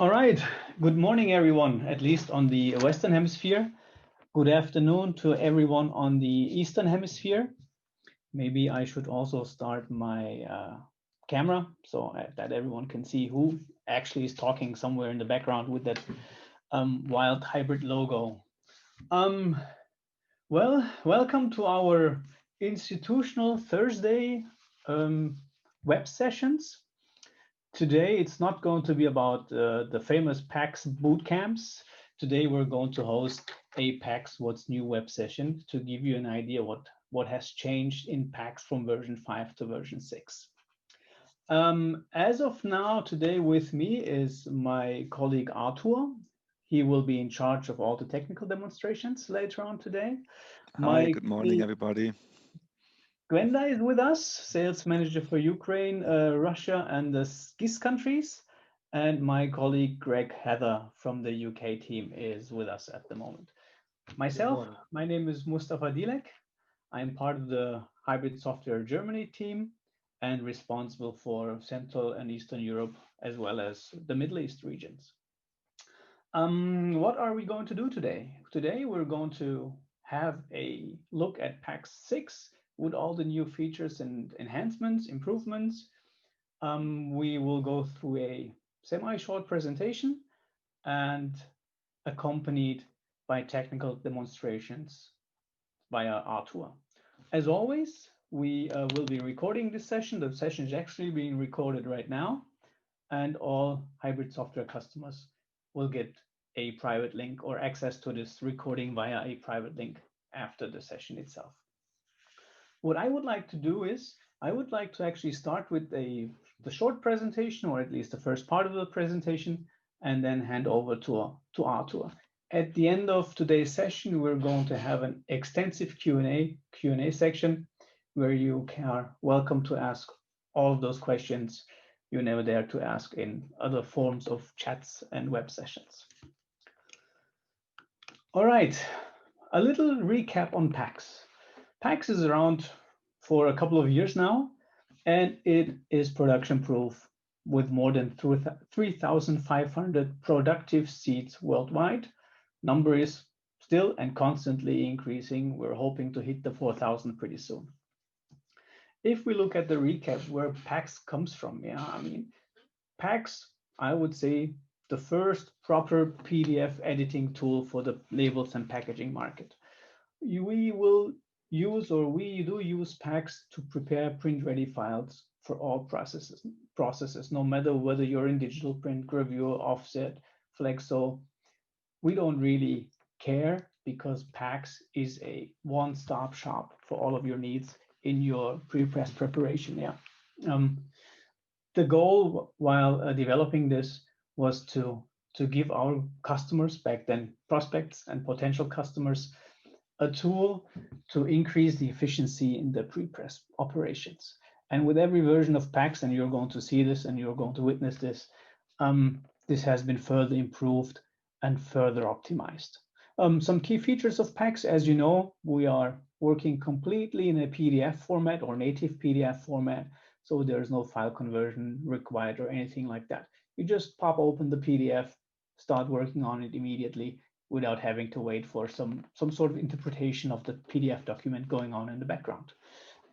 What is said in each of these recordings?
All right. Good morning, everyone, at least on the Western Hemisphere. Good afternoon to everyone on the Eastern Hemisphere. Maybe I should also start my camera so that everyone can see who actually is talking somewhere in the background with that wild hybrid logo. Well, welcome to our institutional Thursday web sessions. Today, it's not going to be about the famous PACKZ boot camps. Today, we're going to host a PACKZ What's New web session to give you an idea what has changed in PACKZ from version 5 to version 6. As of now, today with me is my colleague Arthur. He will be in charge of all the technical demonstrations later on today. Hi, good morning, everybody. Gwenda is with us, sales manager for Ukraine, Russia, and the GIS countries. And my colleague Greg Heather from the UK team is with us at the moment. Myself, my name is Mustafa Dilek. I'm part of the Hybrid Software Germany team and responsible for Central and Eastern Europe, as well as the Middle East regions. What are we going to do today? Today, we're going to have a look at PACKZ 6 with all the new features and enhancements, improvements. We will go through a semi-short presentation and accompanied by technical demonstrations via Arthur. As always, we will be recording this session. The session is actually being recorded right now, and all hybrid software customers will get a private link or access to this recording via a private link after the session itself. What I would like to do is, I would like to actually start with the short presentation, or at least the first part of the presentation, and then hand over to Arthur. At the end of today's session, we're going to have an extensive Q&A section where you are welcome to ask all of those questions you never dare to ask in other forms of chats and web sessions. All right, a little recap on PACKZ. PACKZ is around for a couple of years now, and it is production-proof with more than 3,500 productive seats worldwide. Number is still and constantly increasing. We're hoping to hit the 4,000 pretty soon. If we look at the recap where PACKZ comes from, PACKZ, I would say, the first proper PDF editing tool for the labels and packaging market. We do use PACKZ to prepare print-ready files for all processes, no matter whether you're in digital print, gravure, offset, flexo. We don't really care because PACKZ is a one-stop shop for all of your needs in your pre-press preparation. The goal while developing this was to give our customers, back then prospects and potential customers, a tool to increase the efficiency in the pre-press operations. And with every version of PACKZ, and you're going to see this and you're going to witness this, this has been further improved and further optimized. Some key features of PACKZ, as you know, we are working completely in a PDF format or native PDF format, so there's no file conversion required or anything like that. You just pop open the PDF, start working on it immediately without having to wait for some sort of interpretation of the PDF document going on in the background.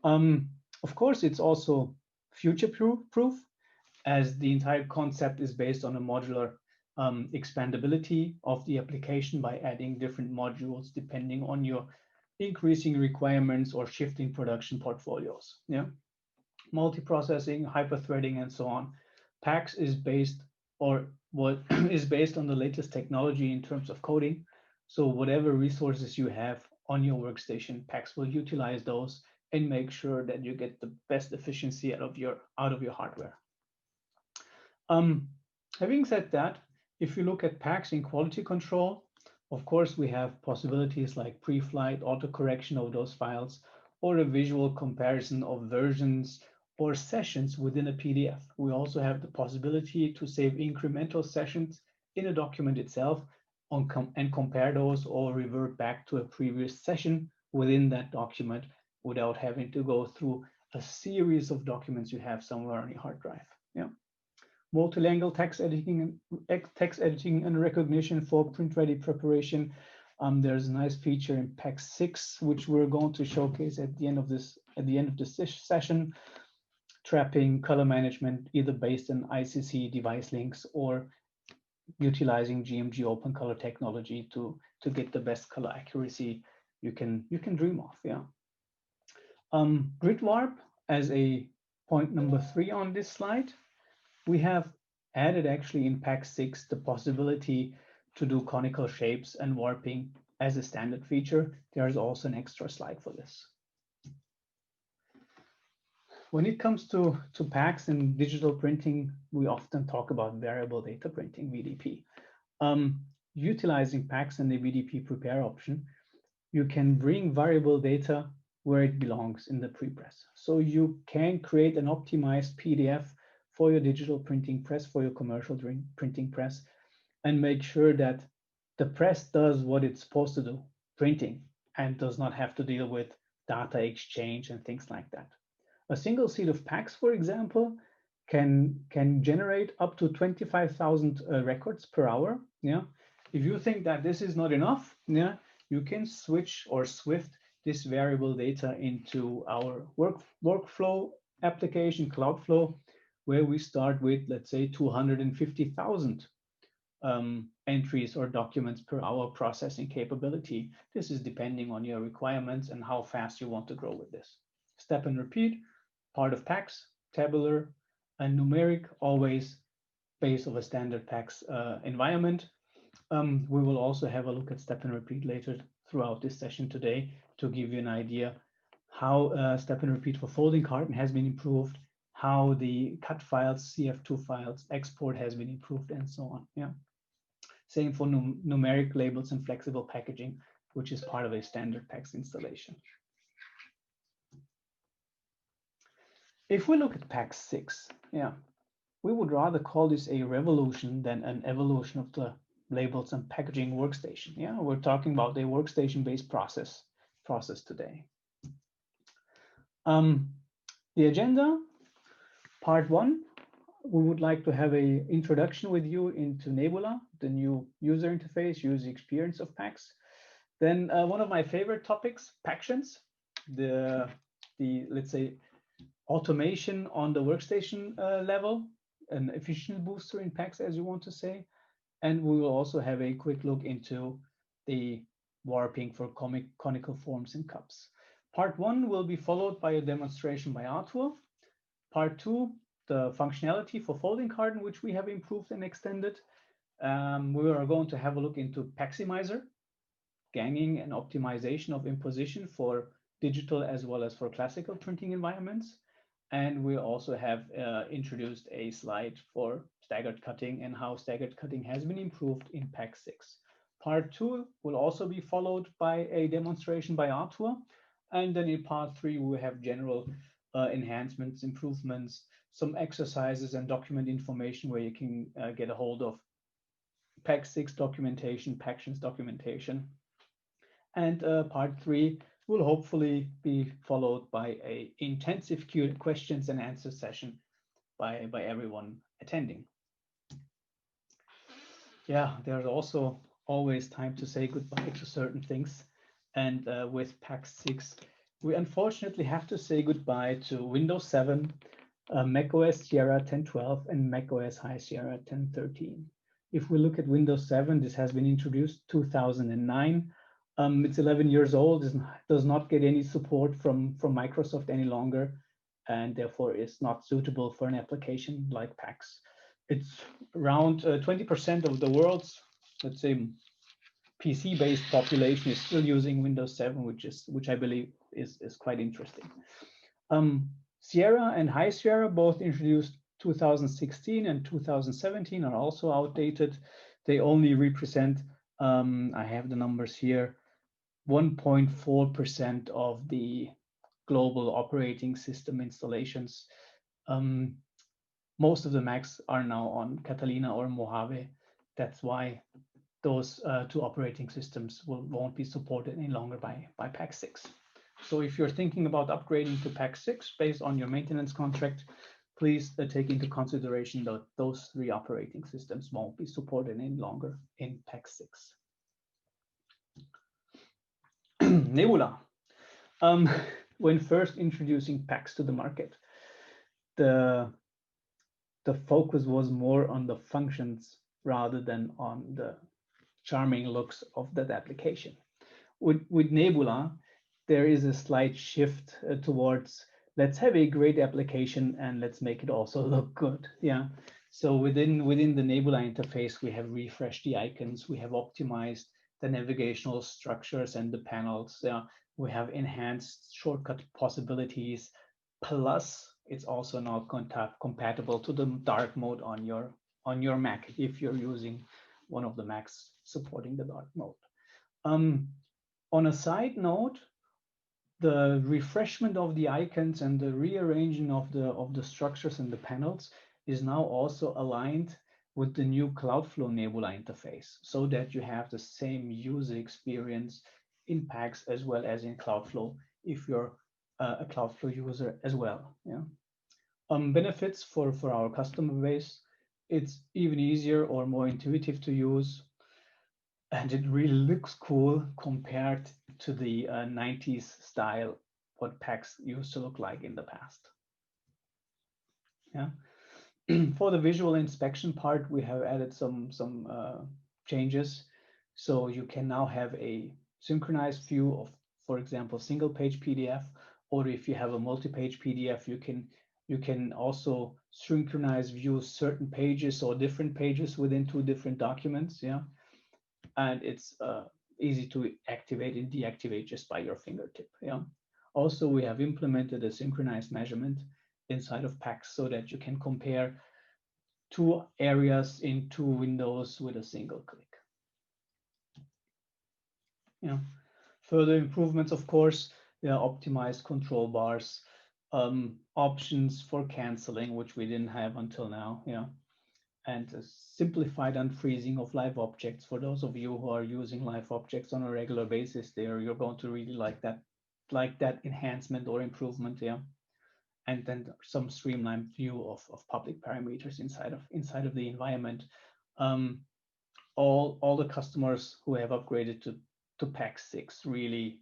Of course, it's also future-proof, as the entire concept is based on a modular expandability of the application by adding different modules depending on your increasing requirements or shifting production portfolios. Multiprocessing, hyper-threading, and so on. PACKZ is based on the latest technology in terms of coding. So whatever resources you have on your workstation, PACKZ will utilize those and make sure that you get the best efficiency out of your hardware. Having said that, if you look at PACKZ in quality control, of course, we have possibilities like pre-flight, auto-correction of those files, or a visual comparison of versions or sessions within a PDF. We also have the possibility to save incremental sessions in a document itself and compare those or revert back to a previous session within that document without having to go through a series of documents you have somewhere on your hard drive. multilingual text editing and recognition for print-ready preparation. There's a nice feature in PACKZ, which we're going to showcase at the end of this session. Trapping color management, either based on ICC device links or utilizing GMG open color technology to get the best color accuracy you can dream of. Yeah. Grid warp as a point number 3 on this slide. We have added actually in PACKZ the possibility to do conical shapes and warping as a standard feature. There's also an extra slide for this. When it comes to PACKZ and digital printing, we often talk about variable data printing, VDP. Utilizing PACKZ and the VDP prepare option, you can bring variable data where it belongs in the prepress. So you can create an optimized PDF for your digital printing press, for your commercial printing press, and make sure that the press does what it's supposed to do, printing, and does not have to deal with data exchange and things like that. A single seat of PACKZ, for example, can generate up to 25,000 records per hour. Yeah, if you think that this is not enough, yeah, you can switch or Swift this variable data into our workflow application, Cloudflow, where we start with, let's say, 250,000 entries or documents per hour processing capability. This is depending on your requirements and how fast you want to grow with this. Step and repeat, part of PACKZ, tabular, and numeric, always base of a standard PACKZ environment. We will also have a look at step and repeat later throughout this session today to give you an idea how step and repeat for folding carton has been improved, how the cut files, CF2 files, export has been improved, and so on. Yeah. Same for numeric labels and flexible packaging, which is part of a standard PACKZ installation. If we look at PACKZ, yeah, we would rather call this a revolution than an evolution of the labels and packaging workstation. Yeah, we're talking about a workstation-based process today. The agenda, part 1, we would like to have an introduction with you into Nebula, the new user interface, user experience of PACKZ. Then one of my favorite topics, Pactions, the let's say automation on the workstation level, an efficiency booster in PACKZ, as you want to say. And we will also have a quick look into the warping for conical forms and cups. Part 1 will be followed by a demonstration by Arthur. Part 2, the functionality for folding carton, which we have improved and extended. We are going to have a look into Paximizer, ganging and optimization of imposition for digital as well as for classical printing environments. And we also have introduced a slide for staggered cutting and how staggered cutting has been improved in PACKZ. Part 2 will also be followed by a demonstration by Arthur. And then in part 3, we have general enhancements, improvements, some exercises and document information where you can get a hold of PACKZ documentation, Pactions documentation. And part 3 will hopefully be followed by an intensive questions and answer session by everyone attending. Yeah, there's also always time to say goodbye to certain things. And with PACKZ, we unfortunately have to say goodbye to Windows 7, macOS Sierra 10.12, and macOS High Sierra 10.13. If we look at Windows 7, this has been introduced 2009. It's 11 years old, does not get any support from Microsoft any longer, and therefore is not suitable for an application like PACKZ. It's around 20% of the world's, let's say, PC-based population is still using Windows 7, which I believe is quite interesting. Sierra and High Sierra, both introduced 2016 and 2017, are also outdated. They only represent, I have the numbers here, 1.4% of the global operating system installations. Most of the Macs are now on Catalina or Mojave. That's why those two operating systems won't be supported any longer by PACKZ. So if you're thinking about upgrading to PACKZ based on your maintenance contract, please take into consideration that those 3 operating systems won't be supported any longer in PACKZ. Nebula. When first introducing PACKZ to the market, the focus was more on the functions rather than on the charming looks of that application. With Nebula, there is a slight shift towards let's have a great application and let's make it also look good. Yeah. So within the Nebula interface, we have refreshed the icons, we have optimized the navigational structures and the panels. We have enhanced shortcut possibilities. Plus, it's also now compatible to the dark mode on your Mac if you're using one of the Macs supporting the dark mode. On a side note, the refreshment of the icons and the rearranging of the structures and the panels is now also aligned with the new Cloudflow Nebula interface, so that you have the same user experience in PACKZ as well as in Cloudflow if you're a Cloudflow user as well. Yeah. Benefits for our customer base: it's even easier or more intuitive to use, and it really looks cool compared to the 90s style, what PACKZ used to look like in the past. Yeah. For the visual inspection part, we have added some changes. So you can now have a synchronized view of, for example, single page PDF, or if you have a multi-page PDF, you can also synchronize view certain pages or different pages within 2 different documents. Yeah. And it's easy to activate and deactivate just by your fingertip. Yeah. Also, we have implemented a synchronized measurement inside of PACKZ so that you can compare 2 areas in 2 windows with a single click. Yeah. Further improvements, of course, there are optimized control bars, options for canceling, which we didn't have until now. Yeah. And a simplified unfreezing of live objects. For those of you who are using live objects on a regular basis, you're going to really like that enhancement or improvement. Yeah. And then some streamlined view of public parameters inside of the environment. All the customers who have upgraded to PACKZ really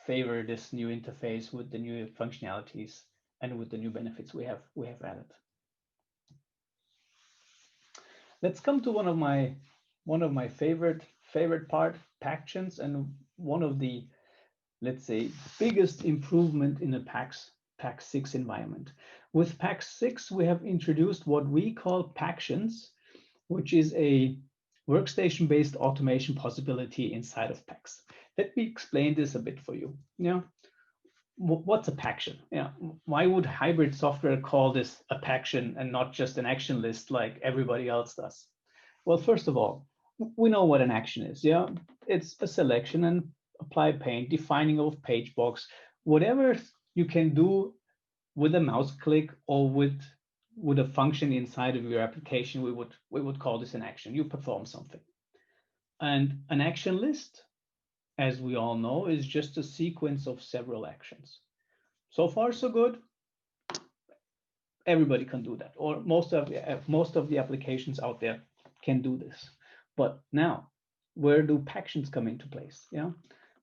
favor this new interface with the new functionalities and with the new benefits we have added. Let's come to one of my favorite part, Pactions, and one of the, let's say, biggest improvement in a PACKZ environment. With PACKZ, we have introduced what we call Pactions, which is a workstation-based automation possibility inside of PACKZ. Let me explain this a bit for you. Yeah. What's a Paction? Yeah. Why would hybrid software call this a Paction and not just an action list like everybody else does? Well, first of all, we know what an action is. Yeah. It's a selection and apply paint, defining of page box, whatever you can do with a mouse click or with a function inside of your application, we would call this an action. You perform something. And an action list, as we all know, is just a sequence of several actions. So far, so good. Everybody can do that, or most of the applications out there can do this. But now, where do Pactions come into place? Yeah,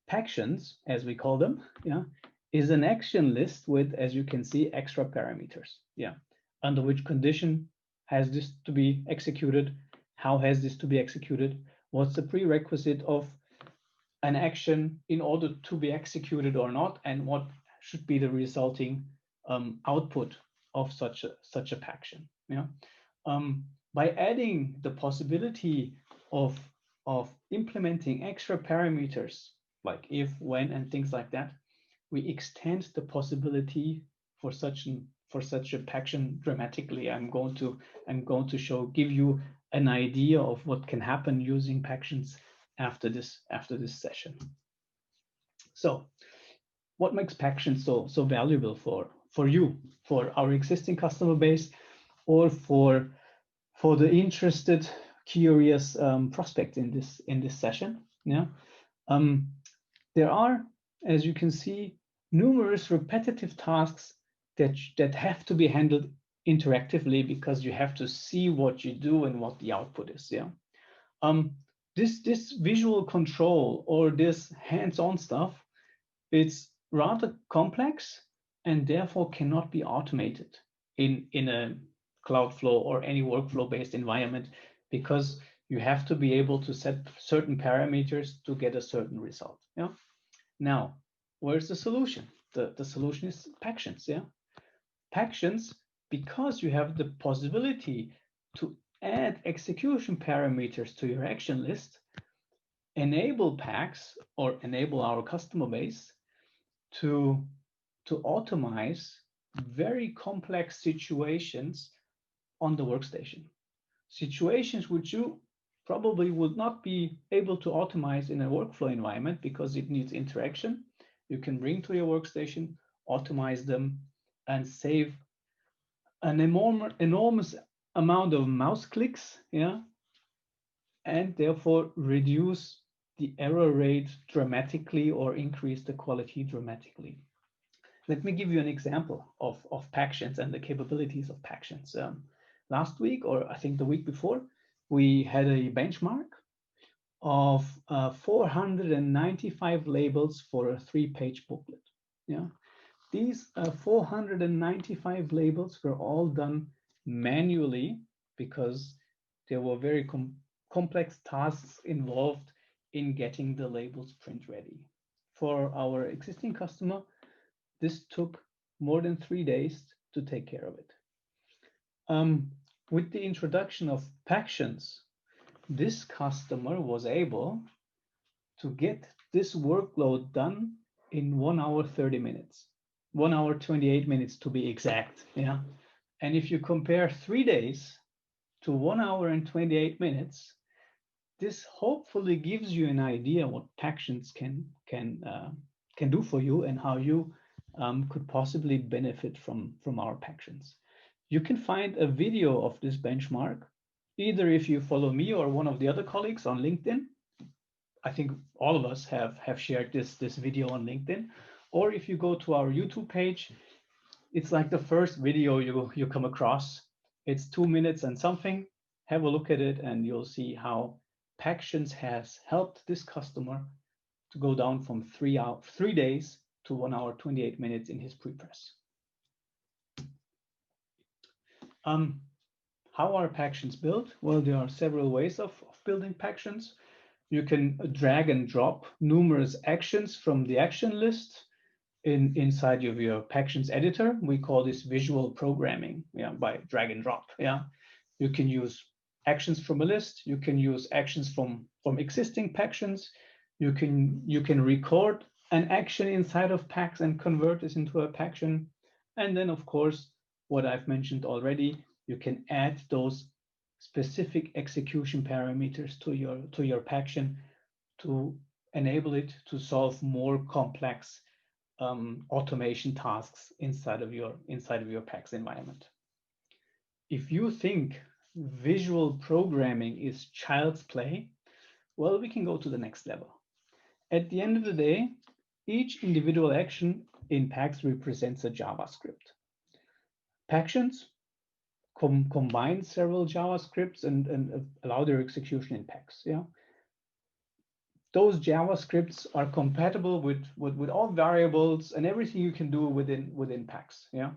Pactions, as we call them, yeah, is an action list with, as you can see, extra parameters. Yeah, under which condition has this to be executed? How has this to be executed? What's the prerequisite of an action in order to be executed or not, and what should be the resulting output of such a Paction? Yeah. By adding the possibility of implementing extra parameters like if, when, and things like that, we extend the possibility for such a Paction dramatically. I'm going to give you an idea of what can happen using Pactions after this session. So, what makes Paction so valuable for you, for our existing customer base, or for the interested, curious prospect in this session? Yeah, there are, as you can see, numerous repetitive tasks that have to be handled interactively, because you have to see what you do and what the output is. Yeah. This visual control or this hands-on stuff, it's rather complex and therefore cannot be automated in a Cloudflow or any workflow-based environment, because you have to be able to set certain parameters to get a certain result. Yeah. Now, where's the solution? The solution is Pactions. Yeah. Pactions, because you have the possibility to add execution parameters to your action list, enable PACKZ or enable our customer base to automate very complex situations on the workstation. Situations which you probably would not be able to automate in a workflow environment because it needs interaction. You can bring to your workstation, automate them, and save an enormous amount of mouse clicks, yeah, and therefore reduce the error rate dramatically or increase the quality dramatically. Let me give you an example of Pactions and the capabilities of Pactions. Last week, or I think the week before, we had a benchmark of 495 labels for a 3-page booklet. Yeah, these 495 labels were all done manually because there were very complex tasks involved in getting the labels print ready. For our existing customer, this took more than 3 days to take care of it. With the introduction of Pactions, this customer was able to get this workload done in 1 hour 30 minutes, 1 hour 28 minutes to be exact. Yeah, and if you compare 3 days to 1 hour and 28 minutes, this hopefully gives you an idea what Pactions can do for you and how you could possibly benefit from our Pactions. You can find a video of this benchmark, either if you follow me or one of the other colleagues on LinkedIn. I think all of us have shared this video on LinkedIn, or if you go to our YouTube page, it's like the first video you come across. It's 2 minutes and something. Have a look at it and you'll see how Pactions has helped this customer to go down from 3 days to 1 hour 28 minutes in his pre-press. How are Pactions built? Well, there are several ways of building Pactions. You can drag and drop numerous actions from the action list inside of your Pactions editor. We call this visual programming, yeah, by drag and drop. Yeah, you can use actions from a list. You can use actions from existing Pactions. You can record an action inside of PACKZ and convert this into a Paction. And then, of course, what I've mentioned already, you can add those specific execution parameters to your Paction to enable it to solve more complex automation tasks inside of your PACKZ environment. If you think visual programming is child's play, well, we can go to the next level. At the end of the day, each individual action in PACKZ represents a JavaScript. Pactions combine several JavaScripts and allow their execution in PACKZ. Yeah, those JavaScripts are compatible with all variables and everything you can do within PACKZ. Yeah,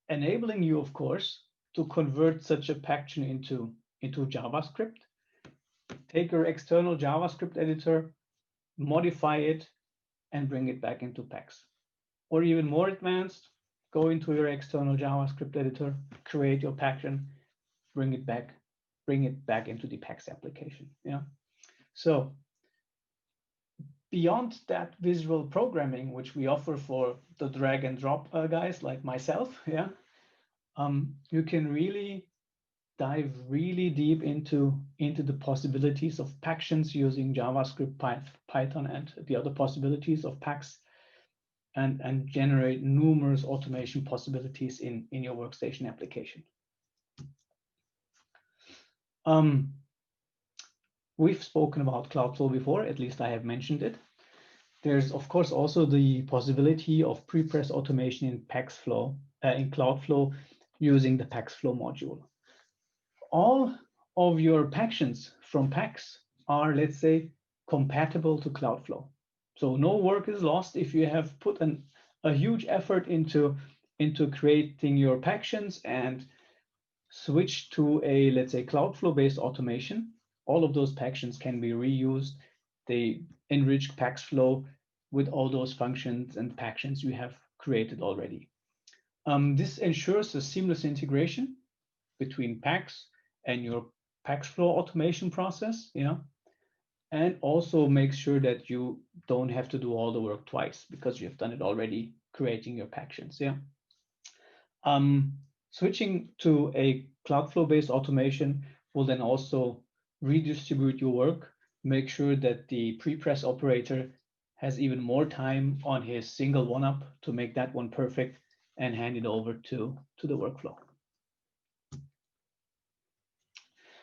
enabling you, of course, to convert such a Paction into JavaScript. Take your external JavaScript editor, modify it, and bring it back into PACKZ. Or even more advanced, go into your external JavaScript editor, create your Paction, bring it back into the PACKZ application. Yeah. So beyond that visual programming, which we offer for the drag and drop guys like myself, yeah, you can really dive really deep into the possibilities of Pactions using JavaScript, Python, and the other possibilities of PACKZ, and generate numerous automation possibilities in your workstation application. We've spoken about Cloudflow before, at least I have mentioned it. There's of course also the possibility of pre-press automation in in Cloudflow using the PACKZ module. All of your Pactions from PACKZ are, let's say, compatible to Cloudflow. So no work is lost if you have put a huge effort into creating your Pactions and switch to a, let's say, Cloudflow-based automation. All of those Pactions can be reused. They enrich PACKZ with all those functions and Pactions you have created already. This ensures a seamless integration between PACKZ and your PACKZ automation process, and also make sure that you don't have to do all the work twice because you've done it already creating your Pactions. Switching to a Cloudflow-based automation will then also redistribute your work, make sure that the pre-press operator has even more time on his single one-up to make that one perfect and hand it over to the workflow.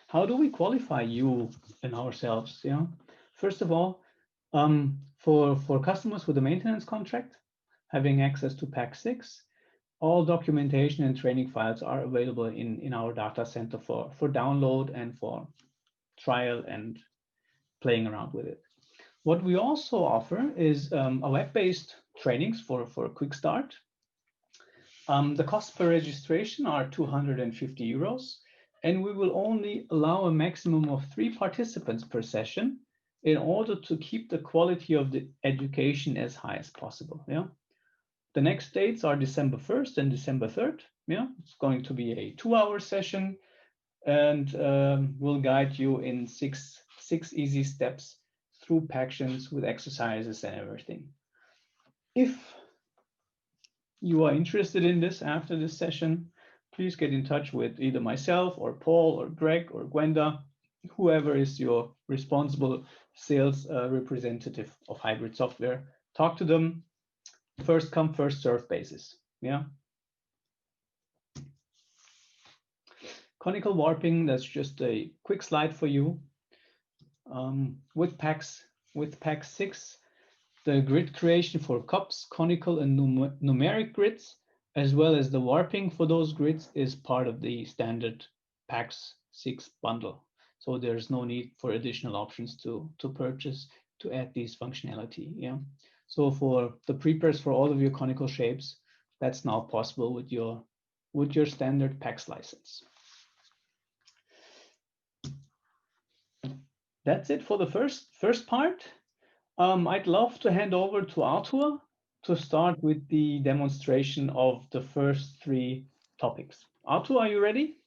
How do we qualify you and ourselves? First of all, for customers with a maintenance contract, having access to PACK6, all documentation and training files are available in our data center for download and for trial and playing around with it. What we also offer is a web-based trainings for a quick start. The cost per registration are 250 euros, and we will only allow a maximum of 3 participants per session in order to keep the quality of the education as high as possible. The next dates are December 1st and December 3rd. It's going to be a 2-hour session, and we'll guide you in six easy steps through Pactions with exercises and everything. If you are interested in this after this session, please get in touch with either myself or Paul or Greg or Gwenda, whoever is your responsible sales representative of hybrid software. Talk to them. First come, first serve basis. Conical warping, that's just a quick slide for you. With PACK6, the grid creation for cups, conical, and numeric grids, as well as the warping for those grids, is part of the standard PACK6 bundle. So there's no need for additional options to purchase to add these functionality. So for the pre-press for all of your conical shapes, that's now possible with your standard PACKZ license. That's it for the first part. I'd love to hand over to Arthur to start with the demonstration of the first 3 topics. Arthur, are you ready?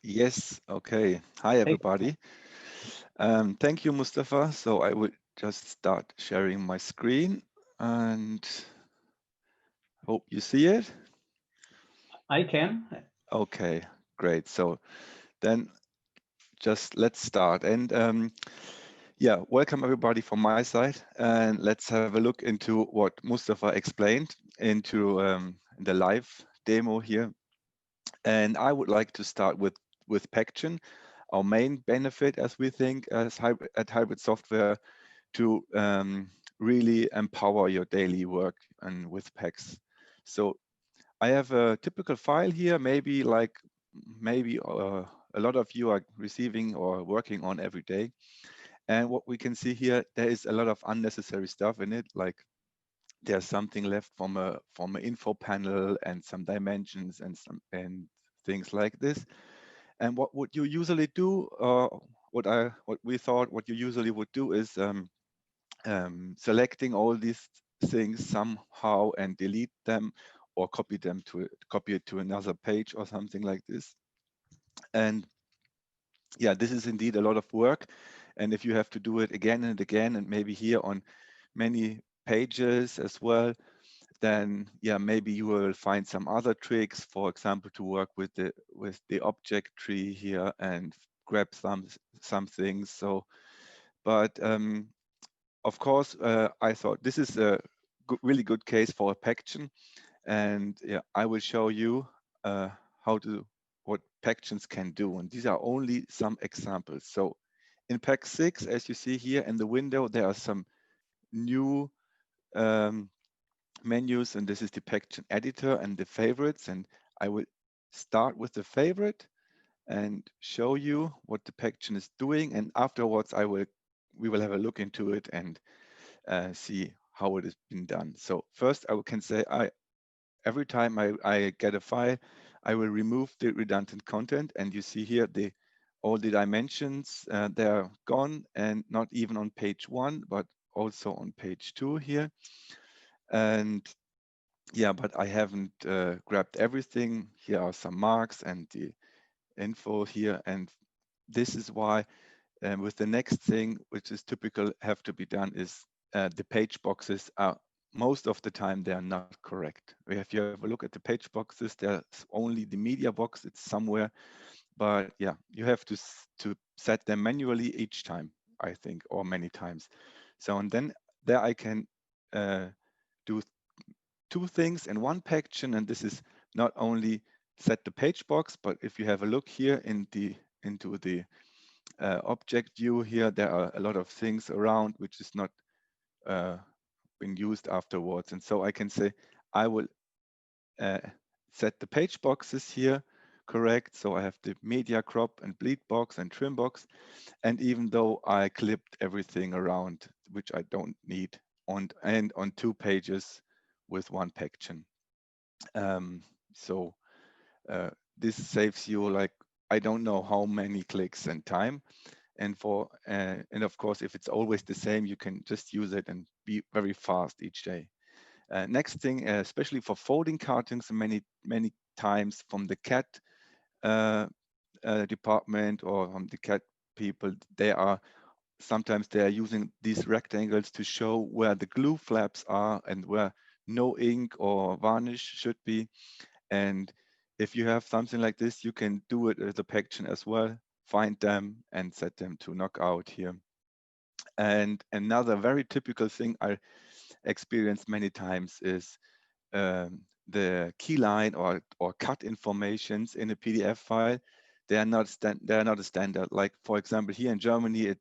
Yes. Okay. Hi, everybody. Thank you, Mustafa. So I will just start sharing my screen and hope you see it. I can. Okay, great. So then just let's start. And yeah, welcome everybody from my side. And let's have a look into what Mustafa explained into the live demo here. And I would like to start with Paction, our main benefit, as we think, at Hybrid Software, to really empower your daily work and with PACKZ. So I have a typical file here, maybe a lot of you are receiving or working on every day. And what we can see here, there is a lot of unnecessary stuff in it, like there's something left from an info panel and some dimensions and things like this. And what would you usually do? What we thought what you usually would do is selecting all these things somehow and delete them or copy it to another page or something like this. And yeah, this is indeed a lot of work. And if you have to do it again and again, and maybe here on many pages as well, then yeah, maybe you will find some other tricks, for example, to work with the object tree here and grab some things. So, but of course, I thought this is a really good case for a Paction, and yeah, I will show you what Pactions can do, and these are only some examples. So in PACK6, as you see here in the window, there are some new um, menus, and this is the Paction editor and the favorites. And I will start with the favorite and show you what the Paction is doing. And afterwards, we will have a look into it and see how it has been done. So first, I can say every time I get a file, I will remove the redundant content, and you see here all the dimensions they're gone, and not even on page 1, but also on page 2 here. And yeah, but I haven't grabbed everything. Here are some marks and the info here, and this is why with the next thing, which is typical, have to be done is the page boxes are most of the time they are not correct. If you have a look at the page boxes, there's only the media box, it's somewhere, but yeah, you have to set them manually each time, I think, or many times. So and then there I can do two things in one Paction, and this is not only set the page box, but if you have a look here into the object view here, there are a lot of things around which is not uh, being used afterwards. And so I can say, I will uh, set the page boxes here correct. So I have the media crop and bleed box and trim box. And even though I clipped everything around, which I don't need, and on 2 pages with one Paction. Um, so this saves you like, I don't know how many clicks and time. And of course, if it's always the same, you can just use it and be very fast each day. Next thing, especially for folding cartons, many times from the cat uh, department or from the cat people, sometimes they are using these rectangles to show where the glue flaps are and where no ink or varnish should be. And if you have something like this, you can do it as a Paction as well, find them and set them to knockout here. And another very typical thing I experienced many times is the keyline or cut informations in a PDF file. They are not a standard. Like for example, here in Germany,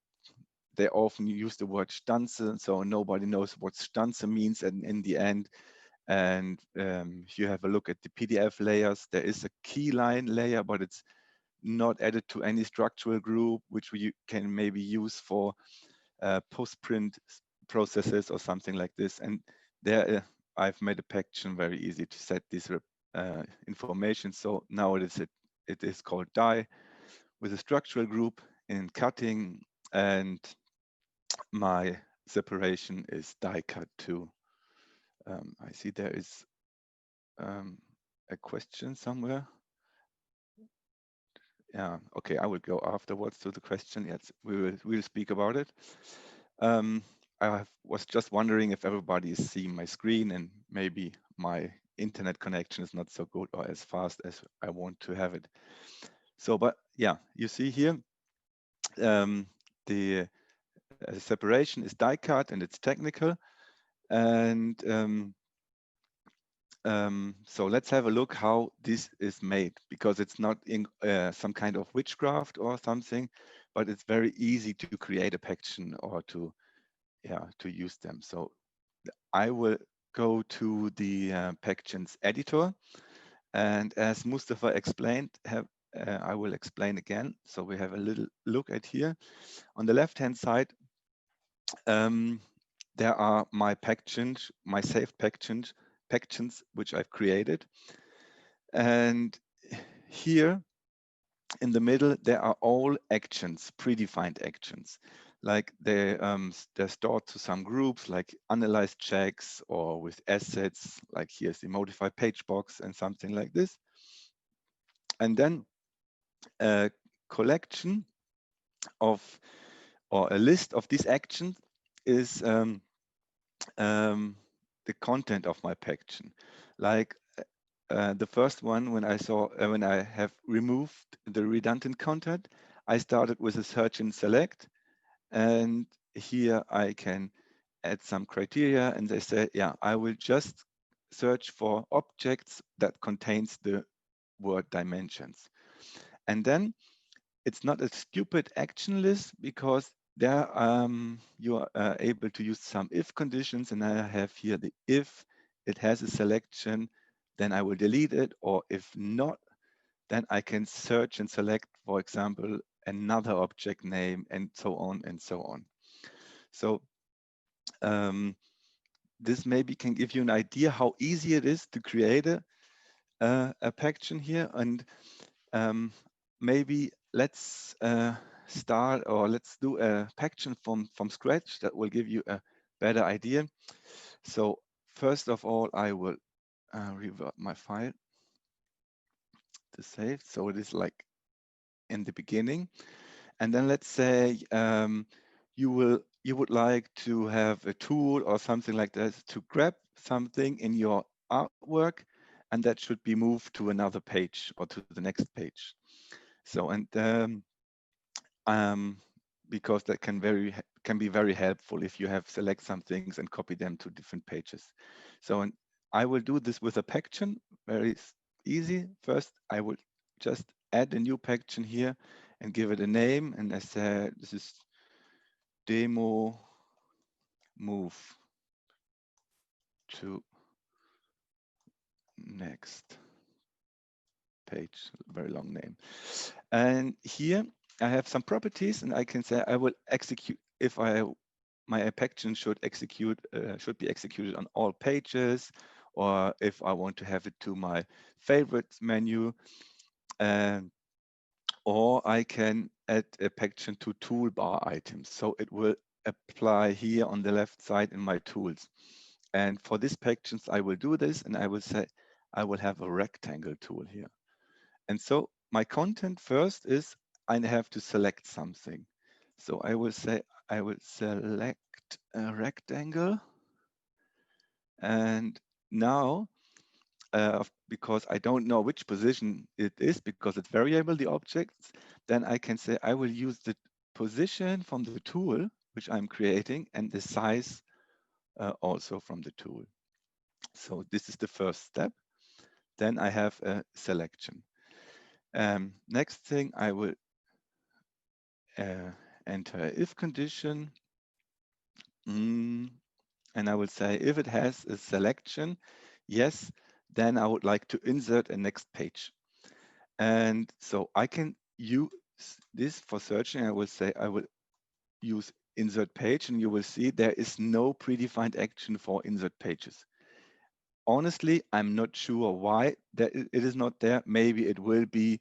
they often use the word Stanze, so nobody knows what Stanze means. And in the end, and if you have a look at the PDF layers, there is a keyline layer, but it's not added to any structural group, which we can maybe use for post-print processes or something like this. And there I've made a Paction very easy to set this information. So now it is called die with a structural group in cutting, and my separation is die cut 2. I see there is a question somewhere. Yeah, okay, I will go afterwards to the question. Yes, we'll speak about it. Was just wondering if everybody is seeing my screen, and maybe my internet connection is not so good or as fast as I want to have it. So, but yeah, you see here, the separation is die cut and it's technical. And so let's have a look how this is made, because it's not in some kind of witchcraft or something, but it's very easy to create a Paction or to use them. So I will go to the Pactions editor, and as Mustafa explained, I will explain again. So we have a little look at here. On the left-hand side, there are my Pactions, my saved Pactions, which I've created. And here in the middle, there are all actions, predefined actions. Like they're stored to some groups like analyze checks, or with assets, like here's the modify page box and something like this. And then a collection of, or a list of these actions is the content of my Paction. Like the first one, when I have removed the redundant content, I started with a search and select, and here I can add some criteria, and they say, yeah, I will just search for objects that contains the word dimensions. And then it's not a stupid action list, because there you are able to use some if conditions, and I have here the if it has a selection, then I will delete it, or if not, then I can search and select, for example, another object name, and so on and so on. So this maybe can give you an idea how easy it is to create a Paction here. And maybe let's start, or let's do a Paction from scratch that will give you a better idea. So first of all, I will revert my file to save. So it is like in the beginning. And then let's say you would like to have a tool or something like that to grab something in your artwork, and that should be moved to another page or to the next page. So um, because that can be very helpful if you have select some things and copy them to different pages. So and I will do this with a Paction, very easy. First, I will just add a new Paction here and give it a name. And I said, this is demo move to next page, very long name. And here I have some properties, and I can say I will execute if my Paction should be executed on all pages, or if I want to have it to my favorites menu, or I can add a Paction to toolbar items. So it will apply here on the left side in my tools. And for these Pactions, I will do this, and I will say I will have a rectangle tool here. And so my content first is I have to select something. So I will say I will select a rectangle. And now, because I don't know which position it is, because it's variable, the objects, then I can say I will use the position from the tool, which I'm creating, and the size also from the tool. So this is the first step. Then I have a selection. Next thing, I will enter if condition, and I will say if it has a selection, yes, then I would like to insert a next page. And so I can use this for searching. I will say I will use insert page, and you will see there is no predefined action for insert pages. Honestly, I'm not sure why that it is not there. Maybe it will be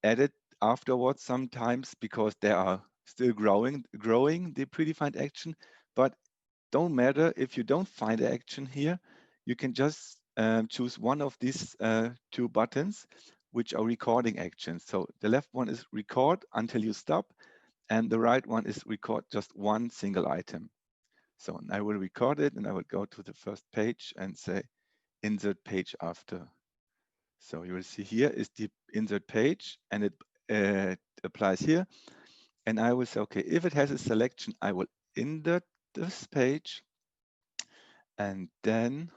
added afterwards sometimes because they are still growing the predefined action. But don't matter if you don't find the action here, you can just choose one of these two buttons, which are recording actions. So the left one is record until you stop, and the right one is record just one single item. So I will record it, and I will go to the first page and say insert page after. So you will see here is the insert page, and it applies here. And I will say, okay, if it has a selection, I will insert this page and then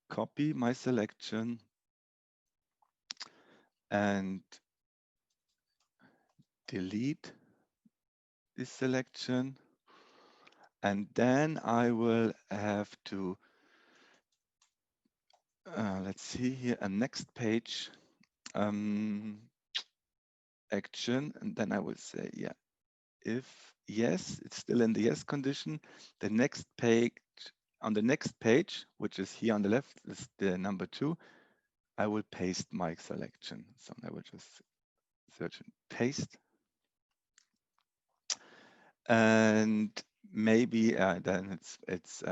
copy my selection and delete this selection. And then I will have to, let's see here, a next page action. And then I will say, yeah, if yes, it's still in the yes condition, the next page, on the next page, which is here on the left, is the number 2, I will paste my selection. So I will just search and paste. And maybe then it's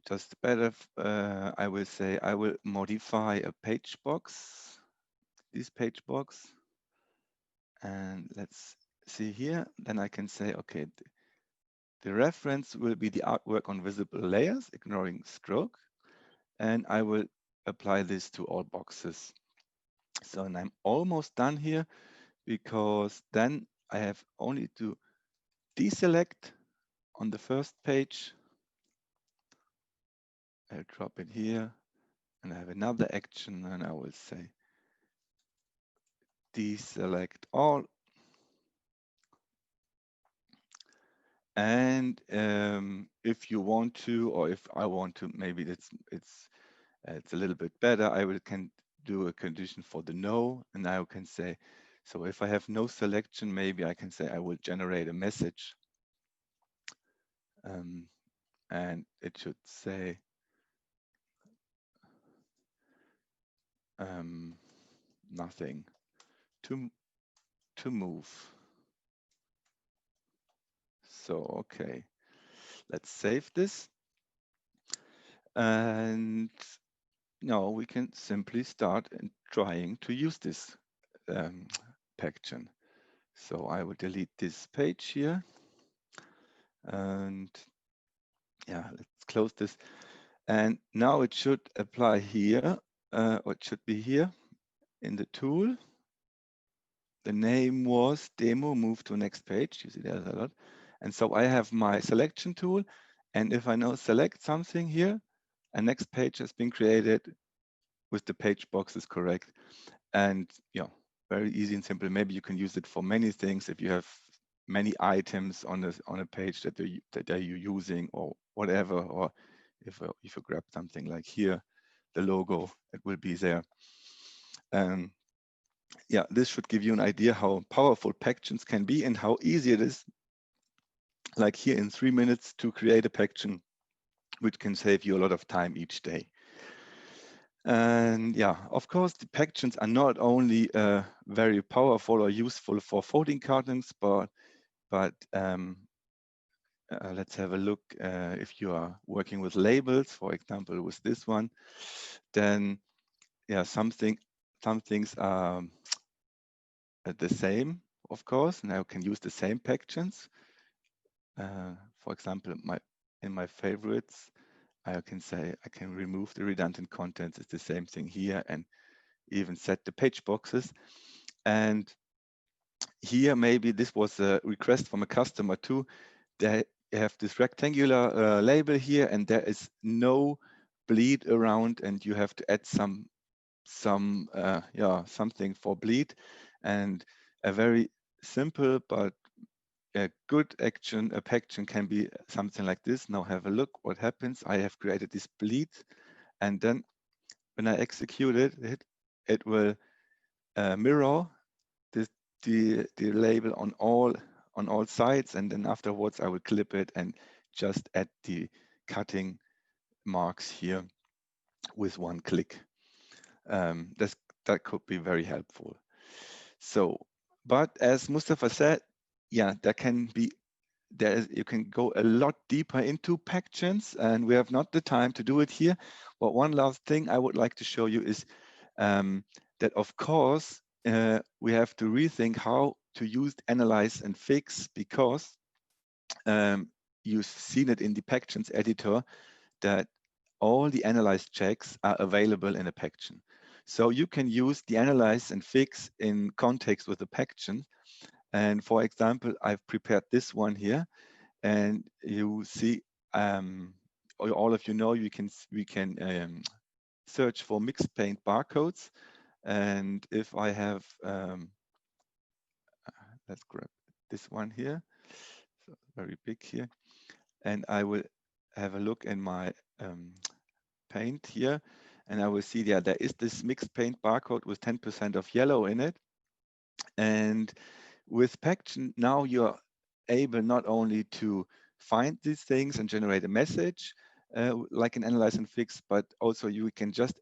just better. I will say I will modify a page box, this page box, and let's see here. Then I can say, okay, the reference will be the artwork on visible layers, ignoring stroke, and I will apply this to all boxes. So, and I'm almost done here, because then I have only to deselect on the first page. I'll drop it here, and I have another action, and I will say deselect all. And if you want to, or if I want to, maybe it's a little bit better. Can do a condition for the no, and I can say, so if I have no selection, maybe I can say I will generate a message, and it should say nothing to move. So okay, let's save this, and now we can simply start and trying to use this Paction. So I will delete this page here, and yeah, let's close this. And now it should apply here, or it should be here in the tool. The name was demo, move to next page. You see there's a lot. And so I have my selection tool. And if I now select something here, a next page has been created with the page boxes correct. And very easy and simple. Maybe you can use it for many things. If you have many items on a page that you're using or whatever, or if you grab something like here, the logo, it will be there. Yeah, this should give you an idea how powerful Pactions can be and how easy it is, like here in 3 minutes, to create a Paction, which can save you a lot of time each day. And yeah, of course, the Pactions are not only very powerful or useful for folding cartons, but let's have a look. If you are working with labels, for example, with this one, then yeah, some things are the same, of course. Now I can use the same Pactions. For example, in my favorites, I can say I can remove the redundant contents. It's the same thing here, and even set the page boxes. And here, maybe this was a request from a customer too. They have this rectangular label here, and there is no bleed around, and you have to add something for bleed. And a very simple but a good action, a Paction can be something like this. Now have a look what happens. I have created this bleed, and then when I execute it will mirror the label on all sides, and then afterwards I will clip it and just add the cutting marks here with one click. That could be very helpful. So, but as Mustafa said, yeah, you can go a lot deeper into Pactions, and we have not the time to do it here. But one last thing I would like to show you is that, of course, we have to rethink how to use analyze and fix, because you've seen it in the Pactions editor that all the analyze checks are available in a Paction. So you can use the analyze and fix in context with the Paction. And for example, I've prepared this one here, and you see, all of you know, we can search for mixed paint barcodes. And if I have, let's grab this one here, so very big here, and I will have a look in my paint here, and I will see, yeah, there is this mixed paint barcode with 10% of yellow in it. And with Paction, now you're able not only to find these things and generate a message like an analyze and fix, but also you can just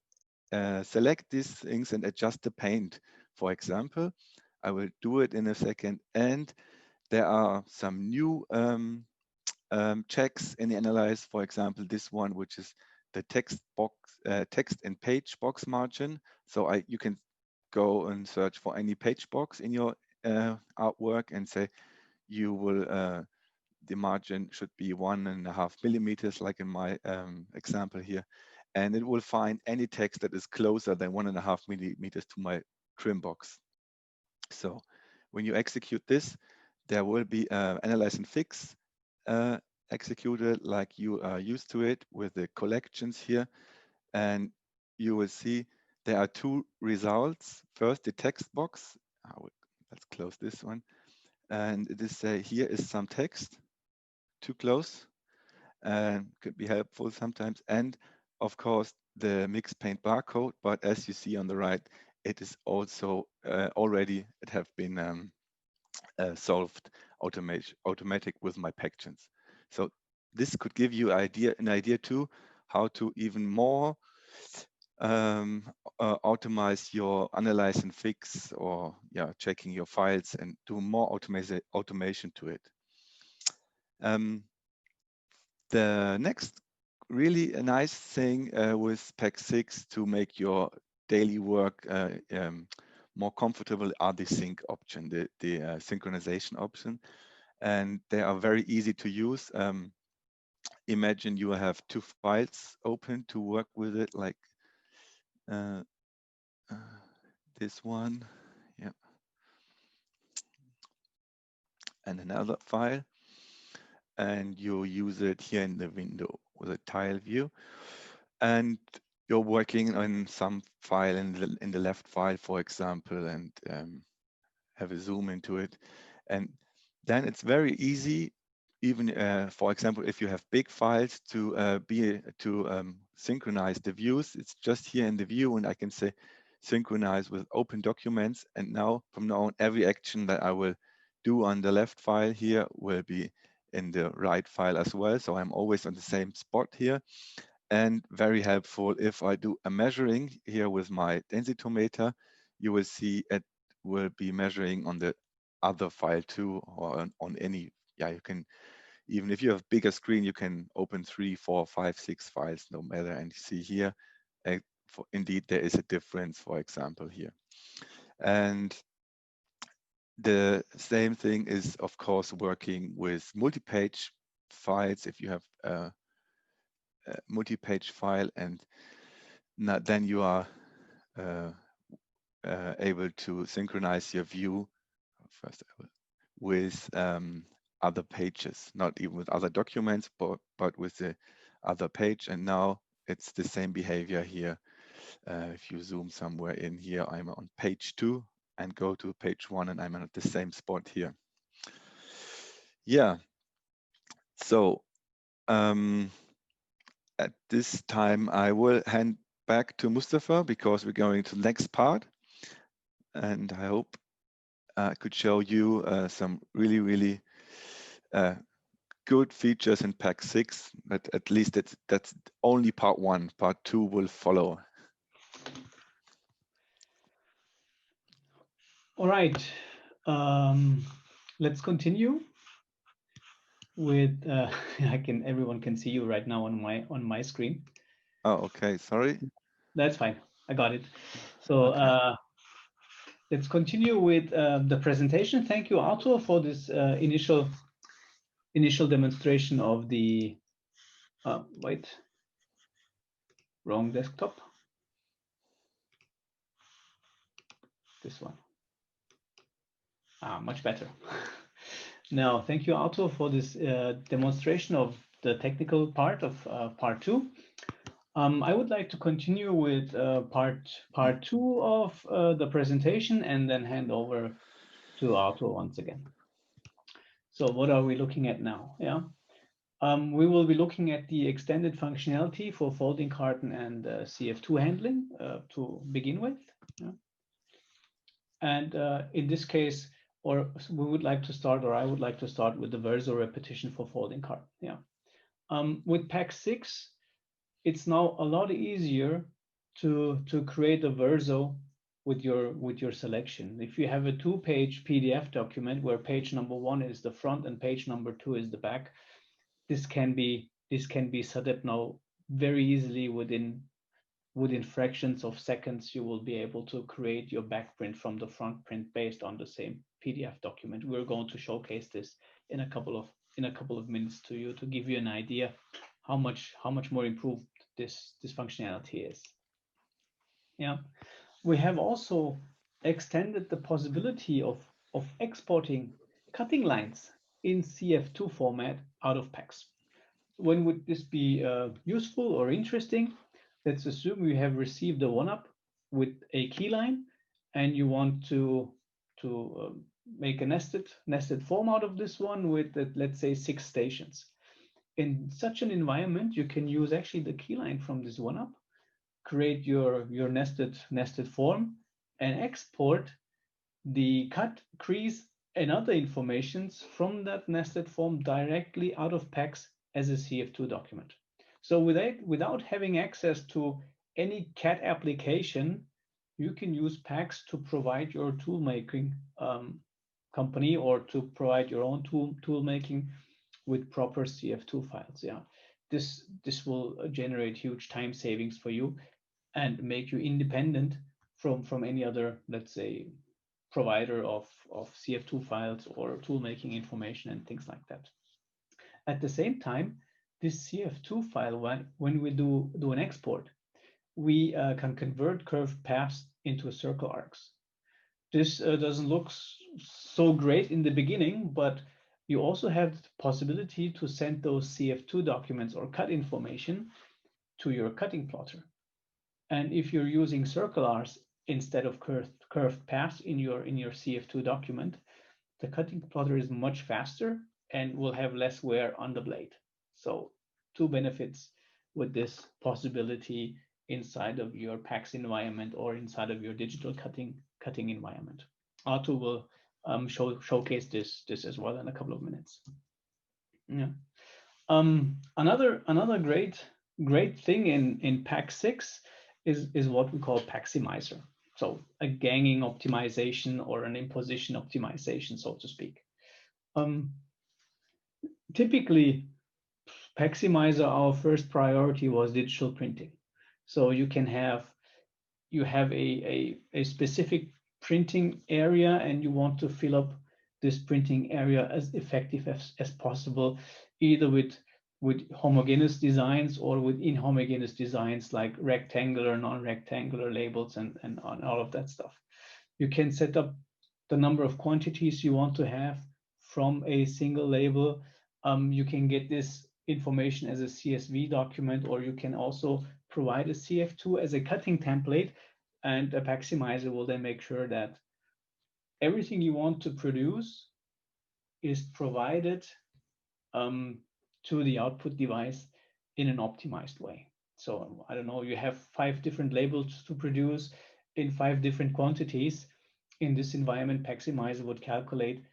select these things and adjust the paint. For example, I will do it in a second. And there are some new checks in the analyze. For example, this one, which is the text and page box margin. So you can go and search for any page box in your artwork and say the margin should be 1.5 millimeters, like in my example here, and it will find any text that is closer than 1.5 millimeters to my trim box. So when you execute this, there will be analyze and fix executed like you are used to it with the collections here, and you will see there are two results. First, the text box, let's close this one. And it is here is some text, too close, and could be helpful sometimes. And of course, the mixed paint barcode, but as you see on the right, it is also already, it have been solved automatic with my Pactions. So this could give you an idea too, how to even more automate your analyze and fix, or checking your files and do more automation to it. The next really a nice thing with PACKZ to make your daily work more comfortable are the sync option, the synchronization option, and they are very easy to use. Imagine you have two files open to work with it, like this one, yeah, and another file, and you use it here in the window with a tile view, and you're working on some file in the left file, for example, and have a zoom into it, and then it's very easy, even for example, if you have big files, to synchronize the views. It's just here in the view, and I can say synchronize with open documents, and now from now on, every action that I will do on the left file here will be in the right file as well. So I'm always on the same spot here. And very helpful if I do a measuring here with my densitometer, you will see it will be measuring on the other file too, or on any, you can, even if you have bigger screen, you can open 3, 4, 5, 6 files, no matter. And you see here, indeed, there is a difference, for example, here. And the same thing is, of course, working with multi-page files. If you have a multi-page file, and then you are able to synchronize your view first with other pages, not even with other documents, but with the other page. And now it's the same behavior here. If you zoom somewhere in here, I'm on page 2 and go to page 1, and I'm at the same spot here. Yeah. So at this time, I will hand back to Mustafa, because we're going to the next part. And I hope I could show you some really good features in PACKZ, but at least that's only part 1. Part 2 will follow. All right, let's continue with. Everyone can see you right now on my screen. Oh, okay. Sorry. That's fine. I got it. So okay. Let's continue with the presentation. Thank you, Arthur, for this initial demonstration of the. Wait, wrong desktop. This one. Much better. Now, thank you, Arthur, for this demonstration of the technical part of part 2. I would like to continue with part 2 of the presentation, and then hand over to Arthur once again. So what are we looking at now? Yeah, we will be looking at the extended functionality for folding carton and CF2 handling to begin with. Yeah. And in this case, I would like to start with the Verso repetition for folding carton. Yeah. With PACKZ, it's now a lot easier to create a Verso with your selection. If you have a 2-page PDF document where page number 1 is the front and page number 2 is the back, this can be set up now very easily. Within fractions of seconds, you will be able to create your back print from the front print based on the same PDF document. We're going to showcase this in a couple of minutes to you, to give you an idea how much more improved this functionality is. Yeah, we have also extended the possibility of exporting cutting lines in CF2 format out of PACKZ. When would this be useful or interesting? Let's assume you have received a one-up with a keyline, and you want to make a nested form out of this one with, let's say, 6 stations. In such an environment, you can use actually the keyline from this one up, create your nested form, and export the cut, crease, and other informations from that nested form directly out of PACKZ as a CF2 document. So without having access to any CAD application, you can use PACKZ to provide your tool making company, or to provide your own tool making with proper CF2 files. Yeah, this will generate huge time savings for you and make you independent from any other, let's say, provider of CF2 files or tool making information and things like that. At the same time, this CF2 file, when we do an export, we can convert curved paths into circle arcs. This doesn't look so great in the beginning, but you also have the possibility to send those CF2 documents or cut information to your cutting plotter. And if you're using circle arcs instead of curved paths in your CF2 document, the cutting plotter is much faster and will have less wear on the blade. So 2 benefits with this possibility inside of your PACKZ environment or inside of your digital cutting environment. Artur will showcase this as well in a couple of minutes. Yeah. Another great thing in PACKZ is what we call Paximizer. So a ganging optimization or an imposition optimization, so to speak. Typically, Paximizer, our first priority was digital printing. So you have a specific printing area, and you want to fill up this printing area as effective as possible, either with homogeneous designs or with inhomogeneous designs like rectangular, non-rectangular labels and all of that stuff. You can set up the number of quantities you want to have from a single label. You can get this information as a CSV document, or you can also provide a CF2 as a cutting template, and a Paximizer will then make sure that everything you want to produce is provided to the output device in an optimized way. So I don't know, you have 5 different labels to produce in 5 different quantities. In this environment, Paximizer would calculate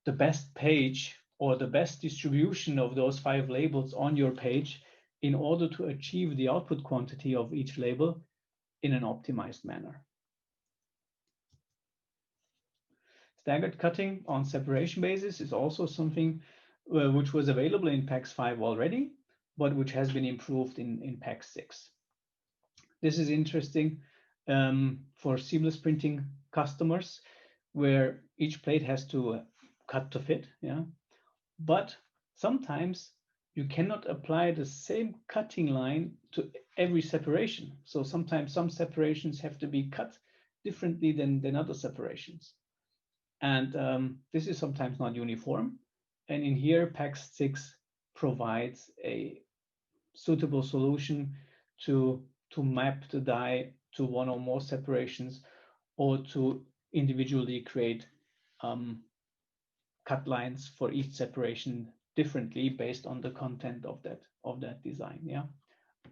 the best page or the best distribution of those 5 labels on your page in order to achieve the output quantity of each label in an optimized manner. Staggered cutting on separation basis is also something which was available in PACKZ 5 already, but which has been improved in PACKZ 6. This is interesting for seamless printing customers, where each plate has to cut to fit. Yeah, but sometimes you cannot apply the same cutting line to every separation. So sometimes some separations have to be cut differently than other separations. And this is sometimes not uniform. And in here, PACKZ 6 provides a suitable solution to map the die to one or more separations, or to individually create cut lines for each separation differently based on the content of that design. Yeah,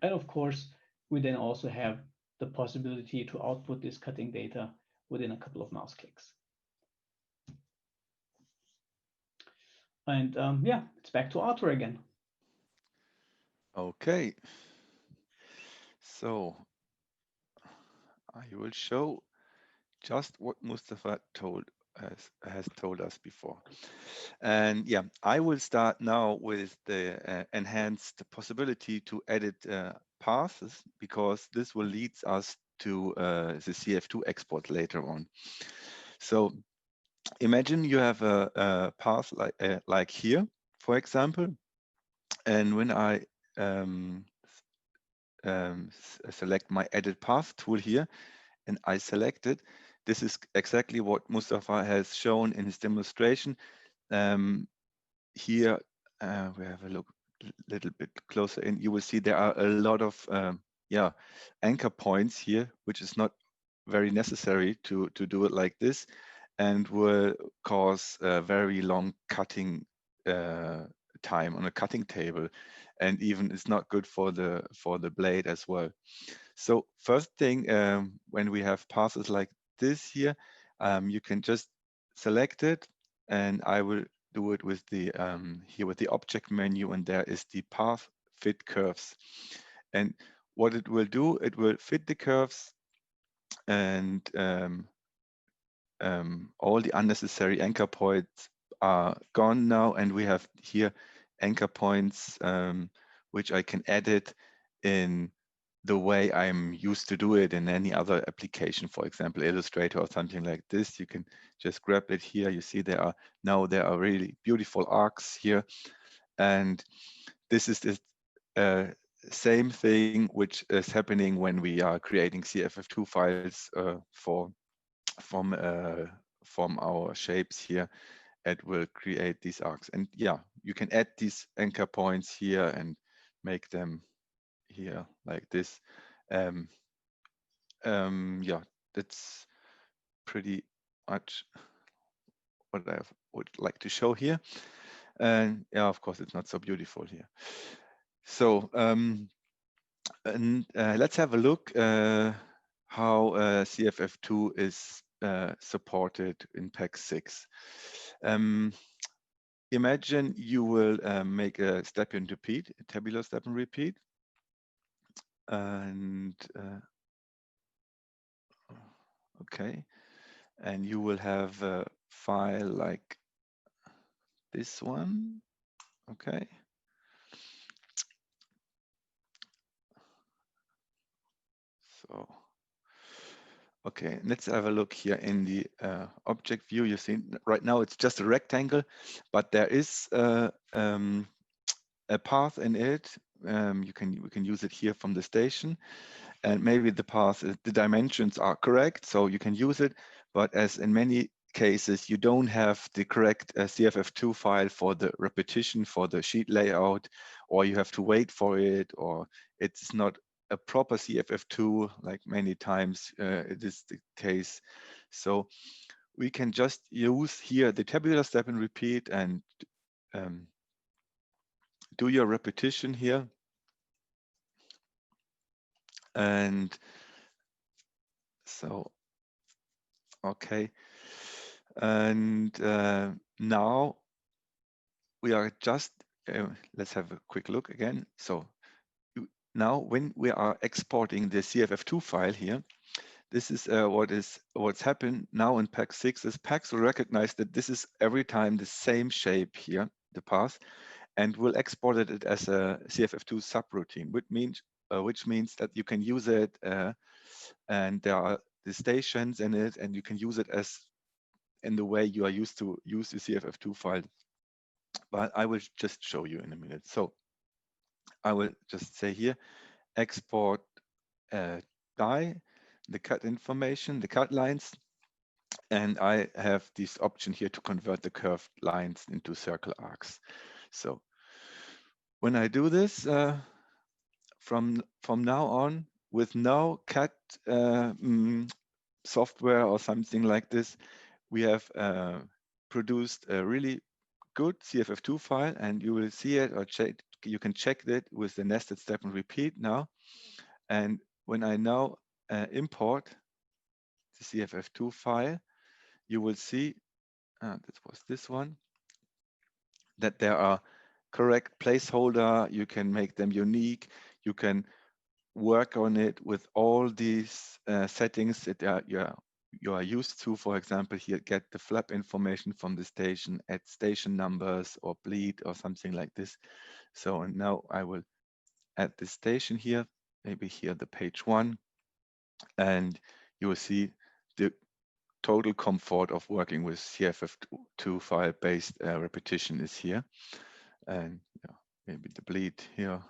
and of course, we then also have the possibility to output this cutting data within a couple of mouse clicks. And yeah, it's back to Artur again. Okay. So I will show just what Mustafa has told us before. And yeah, I will start now with the enhanced possibility to edit paths, because this will lead us to the CF2 export later on. So imagine you have a path like here, for example, and when I select my edit path tool here, and I select it, this is exactly what Mustafa has shown in his demonstration. Here, we have a look a little bit closer in. You will see there are a lot of anchor points here, which is not very necessary to do it like this. and will cause a very long cutting time on a cutting table, and even it's not good for the blade as well. So first thing, when we have passes like this here, you can just select it, and I will do it with the here with the object menu, and there is the path fit curves. And what it will do, it will fit the curves, and all the unnecessary anchor points are gone now, and we have here anchor points which I can edit in the way I'm used to do it in any other application, for example, Illustrator or something like this. You can just grab it here. You see there are really beautiful arcs here, and this is the same thing which is happening when we are creating CFF2 files from from our shapes here. It will create these arcs, and yeah, you can add these anchor points here and make them here like this. Yeah, that's pretty much what I would like to show here. And yeah, of course, it's not so beautiful here. So let's have a look how CFF2 is supported in PACK6. Imagine you will make a step and repeat, a tabular step and repeat. And okay, and you will have a file like this one. Okay. So, okay, let's have a look here in the object view. You see right now it's just a rectangle, but there is a path in it. We can use it here from the station, and maybe the path, the dimensions are correct, so you can use it. But as in many cases, you don't have the correct CFF2 file for the repetition, for the sheet layout, or you have to wait for it, or it's not a proper CFF2, like many times it is the case. So we can just use here the tabular step and repeat and do your repetition here. And so, okay. And now we are just, let's have a quick look again. So now when we are exporting the CFF2 file here, this is what's happened now in PACK6 is PACKZ will recognize that this is every time the same shape here, the path, and will export it as a CFF2 subroutine, which means that you can use it and there are the stations in it, and you can use it as in the way you are used to use the CFF2 file. But I will just show you in a minute. So I will just say here, export die, the cut information, the cut lines, and I have this option here to convert the curved lines into circle arcs. So when I do this, from now on, with no cut software or something like this, we have produced a really good CFF2 file, and you will see it or check. You can check it with the nested step and repeat now. And when I now import the CFF2 file, you will see that was this one, that there are correct placeholder. You can make them unique. You can work on it with all these settings that you are used to. For example, here, get the flap information from the station, add station numbers or bleed or something like this. So, and now I will add the station here, maybe here the page 1, and you will see the total comfort of working with CFF2 file-based repetition is here. And yeah, maybe the bleed here.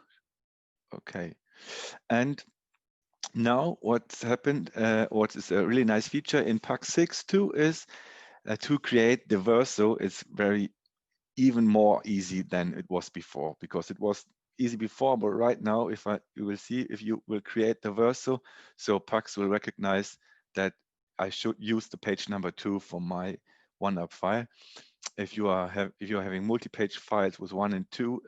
Okay. And now what's happened, what is a really nice feature in PACK6 too is to create the Verso is very even more easy than it was before, because it was easy before, but right now you will see if you will create the Verso, so PACKZ will recognize that I should use the page number 2 for my OneUp file. If you're having multi-page files with 1 and 2,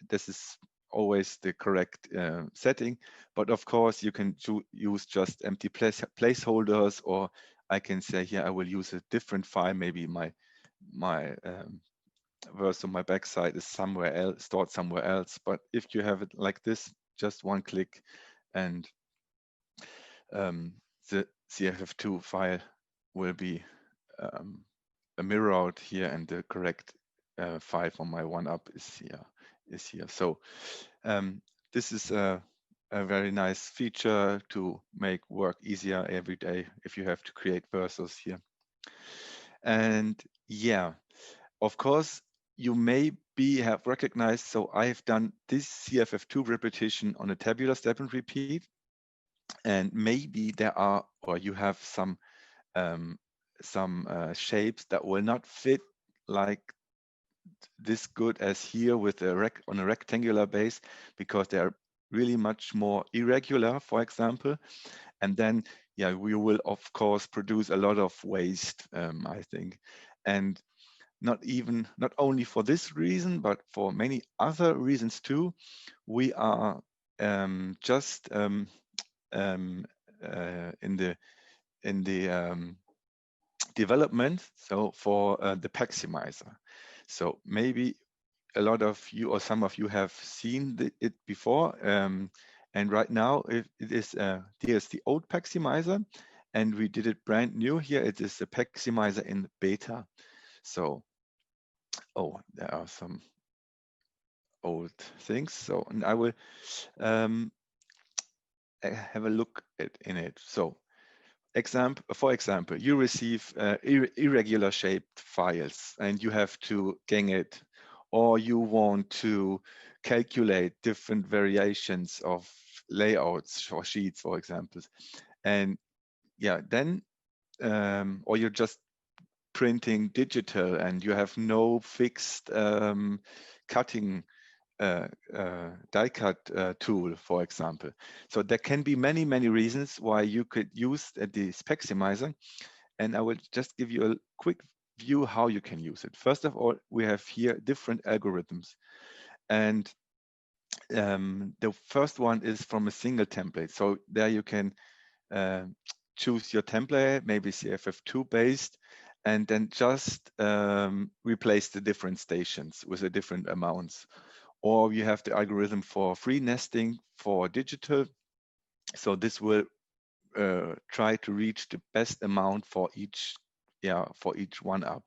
this is always the correct setting. But of course, you can use just empty placeholders, or I can say here I will use a different file. Maybe my Verso, my backside is somewhere else, stored somewhere else. But if you have it like this, just one click, and the CFF2 file will be mirrored here, and the correct file for my OneUp is here. So this is a very nice feature to make work easier every day if you have to create versos here. And yeah, of course, you maybe have recognized, so I have done this CFF2 repetition on a tabular step and repeat. And maybe there are, or you have some shapes that will not fit like this good as here with on a rectangular base, because they are really much more irregular, for example. And then, yeah, we will of course produce a lot of waste, I think. And not only for this reason, but for many other reasons too, we are just in the development, so for the Paximizer. So maybe a lot of you or some of you have seen it before, and right now it is here's the old Paximizer, and we did it brand new here. It is a Paximizer in beta. So there are some old things. So, and I will have a look in it. So for example, you receive irregular shaped files and you have to gang it, or you want to calculate different variations of layouts for sheets, for example. And yeah, then, or you're just printing digital and you have no fixed cutting die cut tool, for example. So there can be many, many reasons why you could use the Paximizer. And I will just give you a quick view how you can use it. First of all, we have here different algorithms. And the first one is from a single template. So there you can choose your template, maybe CFF2 based, and then just replace the different stations with the different amounts. Or you have the algorithm for free nesting for digital. So this will try to reach the best amount for each OneUp.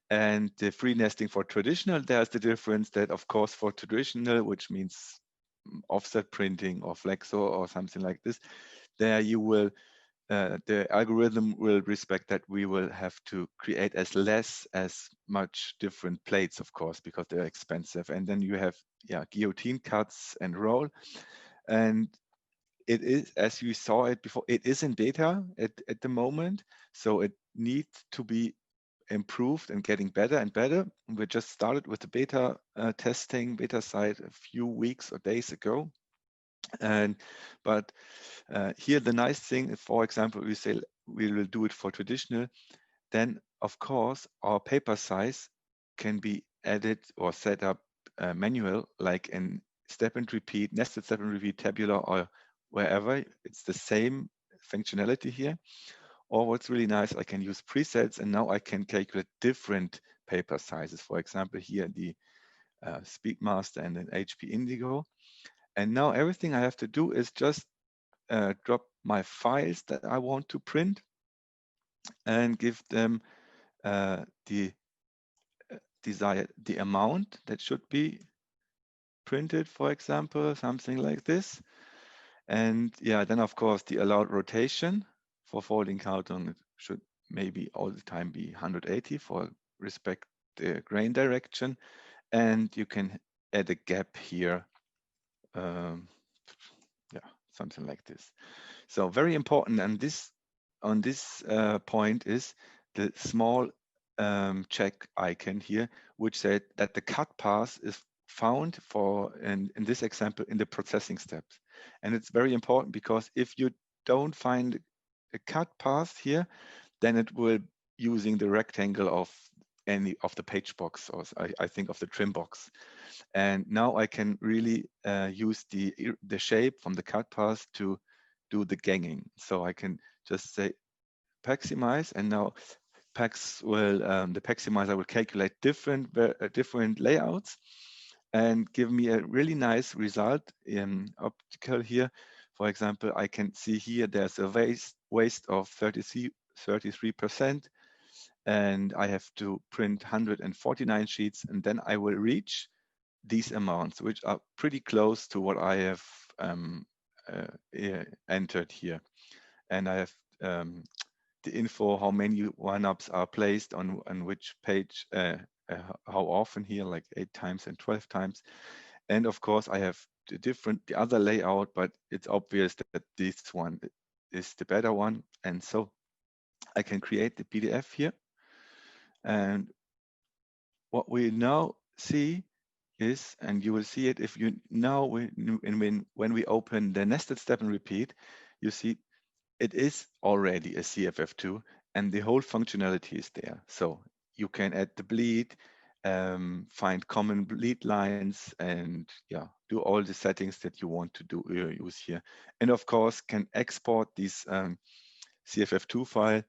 And the free nesting for traditional, there's the difference that, of course, for traditional, which means offset printing or flexo or something like this, there you will the algorithm will respect that we will have to create as much different plates, of course, because they're expensive. And then you have guillotine cuts and roll. And it is, as you saw it before, it is in beta at the moment. So it needs to be improved and getting better and better. We just started with the beta testing, beta site a few weeks or days ago. But here the nice thing, for example, we say we will do it for traditional, then of course our paper size can be added or set up manual, like in step and repeat, nested step and repeat, tabular, or wherever. It's the same functionality here. Or what's really nice, I can use presets, and now I can calculate different paper sizes. For example, here the Speedmaster and an HP Indigo. And now everything I have to do is just drop my files that I want to print and give them the amount that should be printed, for example, something like this. And yeah, then of course the allowed rotation for folding carton should maybe all the time be 180 for respect the grain direction. And you can add a gap here. Something like this. So very important, and this on this point is the small check icon here, which said that the cut path is found for, in this example, in the processing steps. And it's very important, because if you don't find a cut path here, then it will using the rectangle of any of the page box, or I think of the trim box. And now I can really use the shape from the cut path to do the ganging. So I can just say maximize, and now the Paximizer will calculate different layouts and give me a really nice result in optical here. For example, I can see here there's a waste of 33%, and I have to print 149 sheets, and then I will reach these amounts, which are pretty close to what I have entered here. And I have the info, how many one-ups are placed on which page, how often here, like 8 times and 12 times. And of course, I have the other layout, but it's obvious that this one is the better one. And so I can create the PDF here. And what we now see is, and you will see it if you now, when we open the nested step and repeat, you see it is already a CFF2 and the whole functionality is there. So you can add the bleed, find common bleed lines, and yeah, do all the settings that you want to do use here. And of course, can export this CFF2 file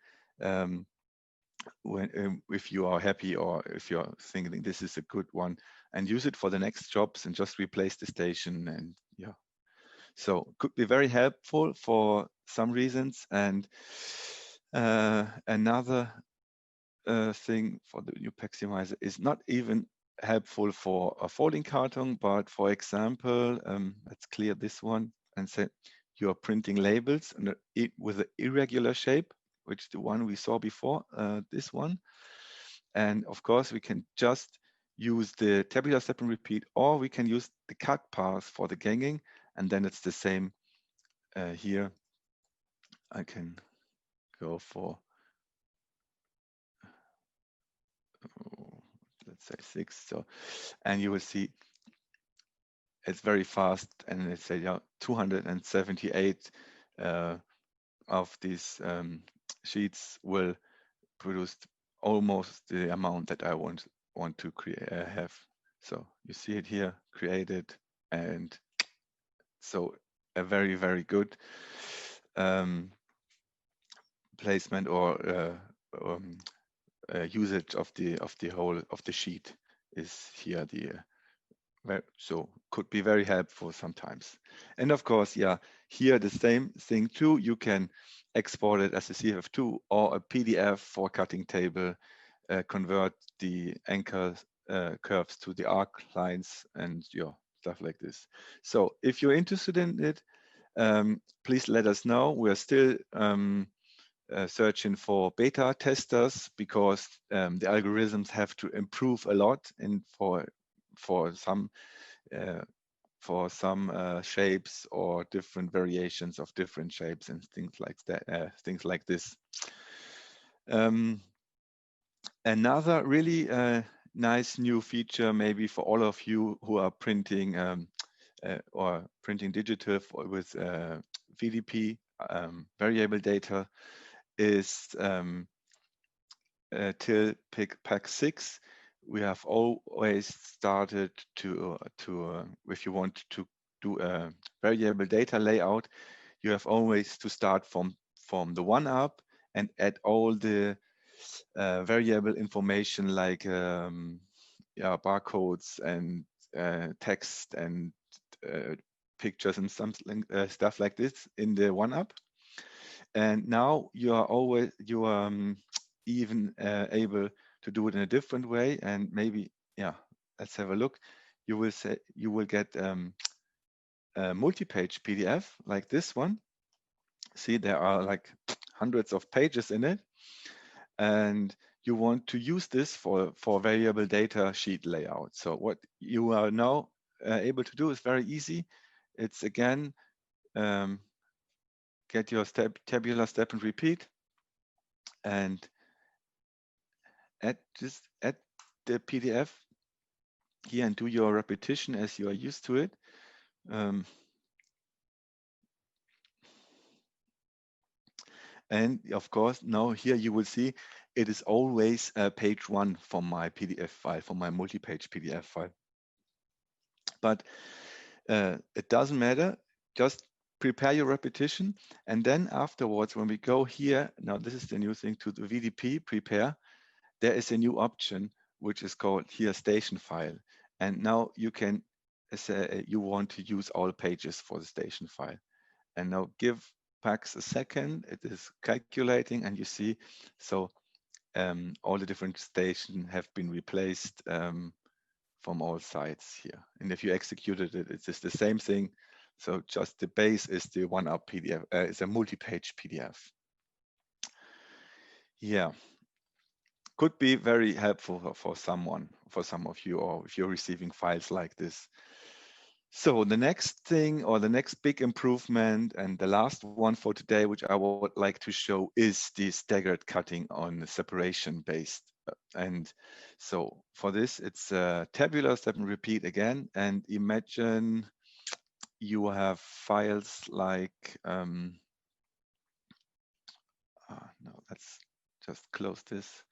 if you are happy, or if you're thinking this is a good one, and use it for the next jobs and just replace the station. And yeah, so could be very helpful for some reasons. And another thing for the new Paximizer is not even helpful for a folding carton, but for example, let's clear this one and say you are printing labels with an irregular shape, which the one we saw before, this one. And of course, we can just use the tabular step and repeat, or we can use the cut path for the ganging, and then it's the same here. I can go for, let's say 6. So, and you will see it's very fast, and it's 278 of these sheets will produce almost the amount that I want to create have. So you see it here, created, and so a very, very good placement or usage of the whole of the sheet is here. So could be very helpful sometimes. And of course, yeah, here the same thing too. You can export it as a CFF2 or a PDF for cutting table, convert the anchor curves to the arc lines, and stuff like this. So if you're interested in it, please let us know. We're still searching for beta testers, because the algorithms have to improve a lot, and for some shapes or different variations of different shapes and things like that, things like this. Another really nice new feature, maybe for all of you who are printing or printing digital with VDP variable data, is till PACKZ. We have always started to if you want to do a variable data layout, you have always to start from the one up and add all the variable information, like barcodes and text and pictures and something stuff like this in the one up. And now you are even able to do it in a different way. And maybe, yeah, let's have a look. You will get a multi-page PDF like this one. See, there are like hundreds of pages in it, and you want to use this for variable data sheet layout. So what you are now able to do is very easy. It's again, get your tabular step and repeat, and add the PDF here and do your repetition as you are used to it. And of course, now here you will see it is always page 1 for my PDF file, for my multi-page PDF file. But it doesn't matter. Just prepare your repetition. And then afterwards, when we go here, now this is the new thing to the VDP prepare, there is a new option, which is called here station file. And now you can say you want to use all pages for the station file. And now give PACKZ a second. It is calculating, and you see, so all the different stations have been replaced from all sides here. And if you executed it, it's just the same thing. So just the base is the one-up PDF, it's a multi-page PDF. Yeah, could be very helpful for someone, for some of you, or if you're receiving files like this. So the next thing, or the next big improvement, and the last one for today, which I would like to show, is the staggered cutting on separation based. And so for this, it's tabular step and repeat again. And imagine you have files like, no, let's just close this.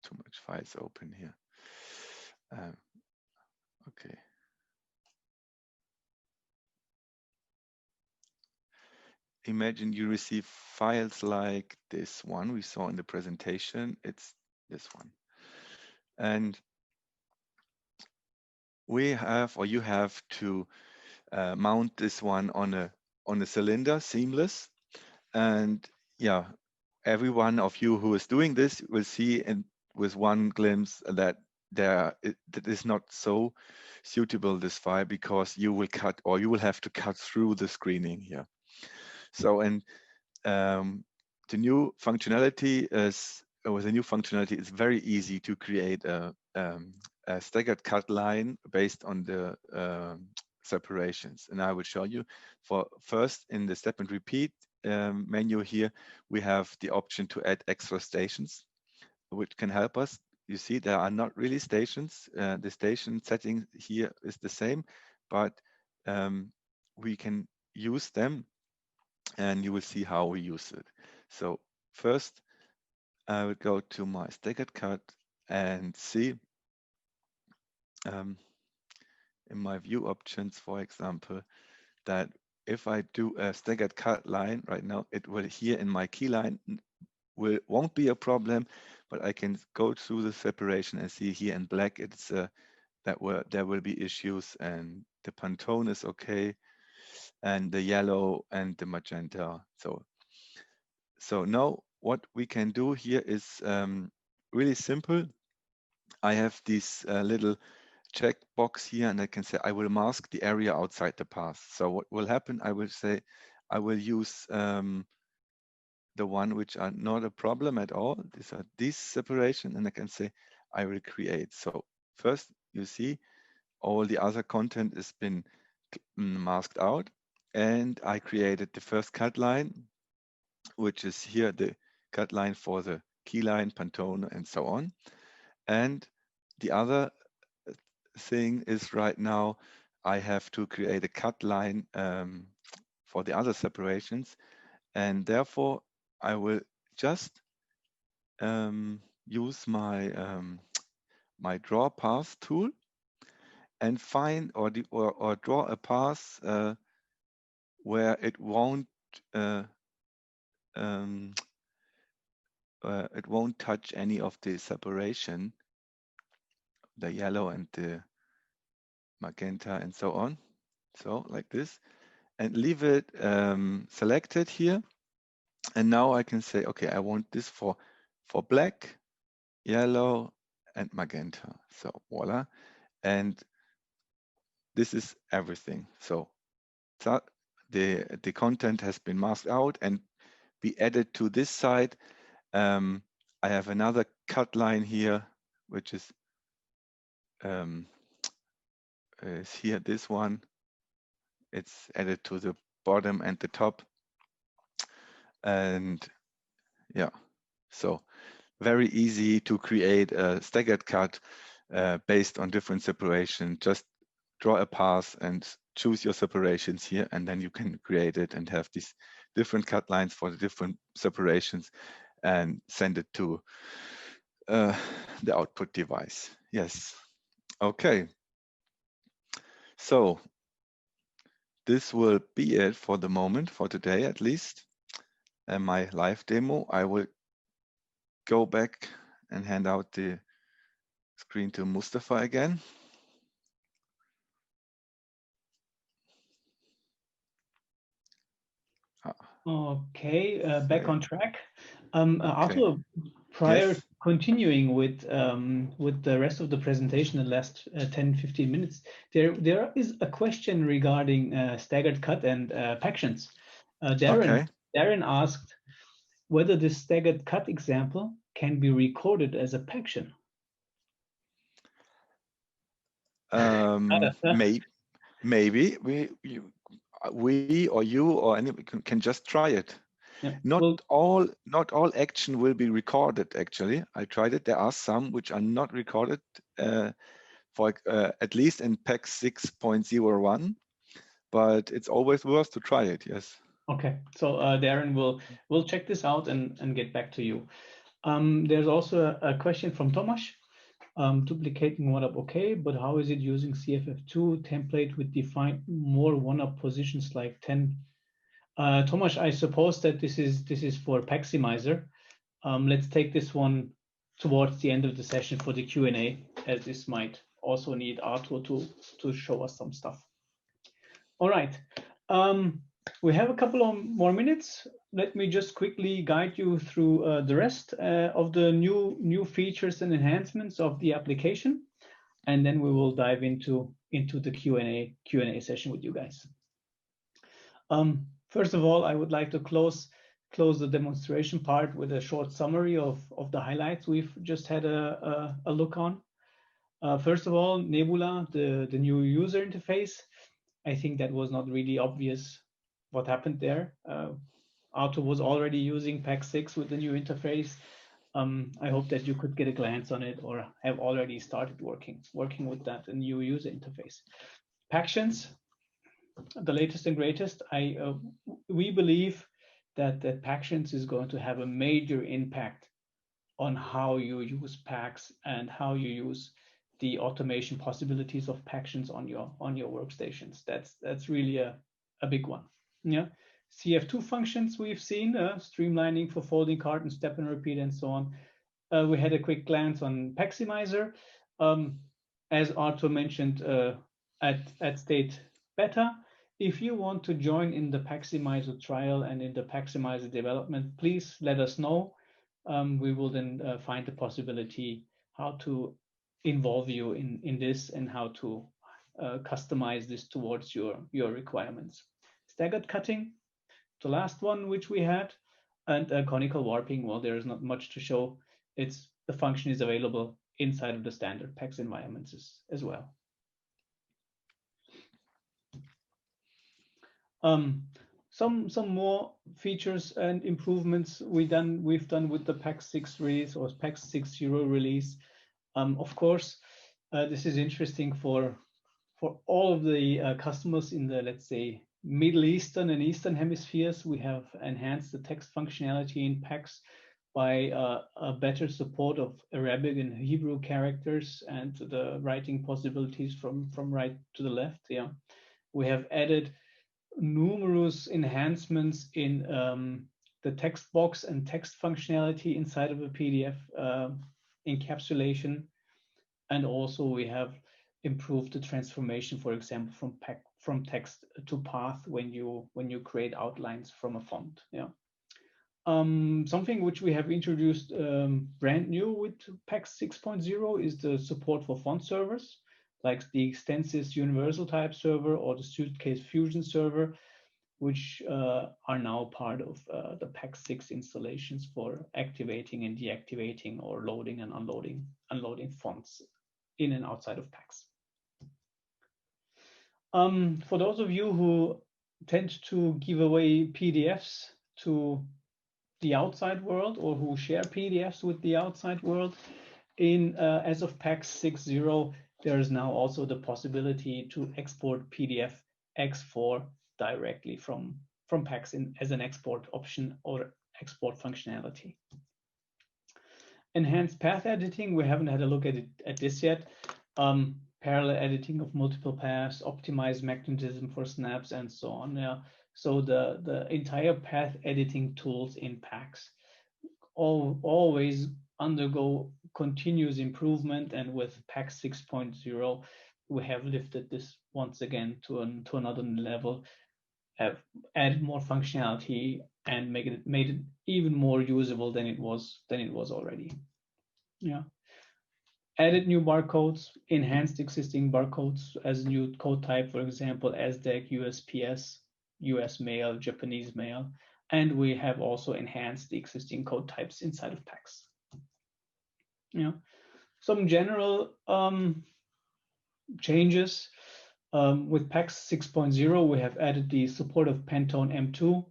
Too much files open here. Okay. Imagine you receive files like this one we saw in the presentation. It's this one. And we have, or you have to mount this one on a cylinder, seamless. And yeah, every one of you who is doing this will see with one glimpse that that is not so suitable, this file, because you will cut, or you will have to cut through the screening here. So, and the new functionality is, with the new functionality, it's very easy to create a staggered cut line based on the separations. And I will show you. For first, in the step and repeat menu here, we have the option to add extra stations, which can help us. You see, there are not really stations. The station setting here is the same, but we can use them, and you will see how we use it. So first, I will go to my staggered cut and see in my view options, for example, that if I do a staggered cut line right now, it will here in my key line won't be a problem, but I can go through the separation and see here in black it's there will be issues, and the Pantone is okay, and the yellow and the magenta. So now what we can do here is really simple. I have this little checkbox here, and I can say I will mask the area outside the path. So what will happen, I will say I will use the one which are not a problem at all. These are this separation, and I can say I will create. So first, you see all the other content has been masked out, and I created the first cut line, which is here the cut line for the key line, Pantone, and so on. And the other thing is right now I have to create a cut line for the other separations, and therefore I will just use my my draw path tool and find or draw a path where it won't touch any of the separation, the yellow and the magenta and so on. So like this, and leave it selected here. And now I can say, okay, I want this for black, yellow, and magenta. So voila. And this is everything. So the content has been masked out and be added to this side. I have another cut line here, which is here, this one. It's added to the bottom and the top. And yeah, so very easy to create a staggered cut based on different separation. Just draw a path and choose your separations here, and then you can create it and have these different cut lines for the different separations and send it to the output device. Yes. Okay. So this will be it for the moment, for today at least. And my live demo, I will go back and hand out the screen to Mustafa again. Okay, back on track. Okay. Also, prior Yes. continuing with the rest of the presentation, the last 10-15 minutes, there is a question regarding staggered cut and Pactions. Darren asked whether this staggered cut example can be recorded as a Paction. Maybe we or you or anyone can just try it. Yeah. Not all action will be recorded. Actually, I tried it. There are some which are not recorded, for at least in PACKZ 6.01. But it's always worth to try it. Yes. Okay. So Darren will check this out and get back to you. There's also a question from Tomasz. Duplicating one-up, okay, but how is it using CFF2 template with defined more one-up positions like 10? Tomasz, I suppose that this is for Paximizer. Let's take this one towards the end of the session for the Q&A, as this might also need Arthur to show us some stuff. All right. We have a couple of more minutes. Let me just quickly guide you through the rest of the new features and enhancements of the application, and then we will dive into the Q&A session with you guys. First of all, I would like to close the demonstration part with a short summary of the highlights we've just had a look on. First of all, Nebula, the new user interface. I think that was not really obvious what happened there. Arthur was already using PACK6 with the new interface. I hope that you could get a glance on it or have already started working with that new user interface. Pactions, the latest and greatest. We believe that Pactions is going to have a major impact on how you use packs and how you use the automation possibilities of Pactions on your workstations. That's really a big one. Yeah, CF2 functions we've seen, streamlining for folding cartons, step and repeat, and so on. We had a quick glance on Paximizer. As Arthur mentioned at state beta, if you want to join in the Paximizer trial and in the Paximizer development, please let us know. We will then find the possibility how to involve you in this and how to customize this towards your requirements. Staggered cutting, the last one which we had, and conical warping. Well, there is not much to show. The function is available inside of the standard PACKZ environments as well. Some more features and improvements we've done with the PACK6 release or PACK6 6.0 release. Of course, this is interesting for all of the customers in the, let's say, Middle Eastern and Eastern hemispheres. We have enhanced the text functionality in PACKZ by a better support of Arabic and Hebrew characters and the writing possibilities from right to the left. Yeah, we have added numerous enhancements in the text box and text functionality inside of a PDF encapsulation, and also we have improved the transformation, for example, from text to path when you create outlines from a font. Yeah. Something which we have introduced brand new with PACKZ 6.0 is the support for font servers, like the Extensys Universal Type server or the Suitcase Fusion server, which are now part of the PACK6 installations for activating and deactivating or loading and unloading fonts in and outside of PACKZ. For those of you who tend to give away PDFs to the outside world or who share PDFs with the outside world, as of PACKZ 6.0, there is now also the possibility to export PDF X4 directly from PACKZ as an export option or export functionality. Enhanced path editing, we haven't had a look at this yet. Parallel editing of multiple paths, optimized magnetism for snaps, and so on. Yeah. So the entire path editing tools in PACKZ always undergo continuous improvement, and with PACKZ 6.0, we have lifted this once again to another level, have added more functionality, and made it even more usable than it was already. Yeah. Added new barcodes, enhanced existing barcodes as new code type, for example, SDEC, USPS, US mail, Japanese mail, and we have also enhanced the existing code types inside of PACKZ. Yeah. Some general changes. With PACKZ 6.0, we have added the support of Pantone M2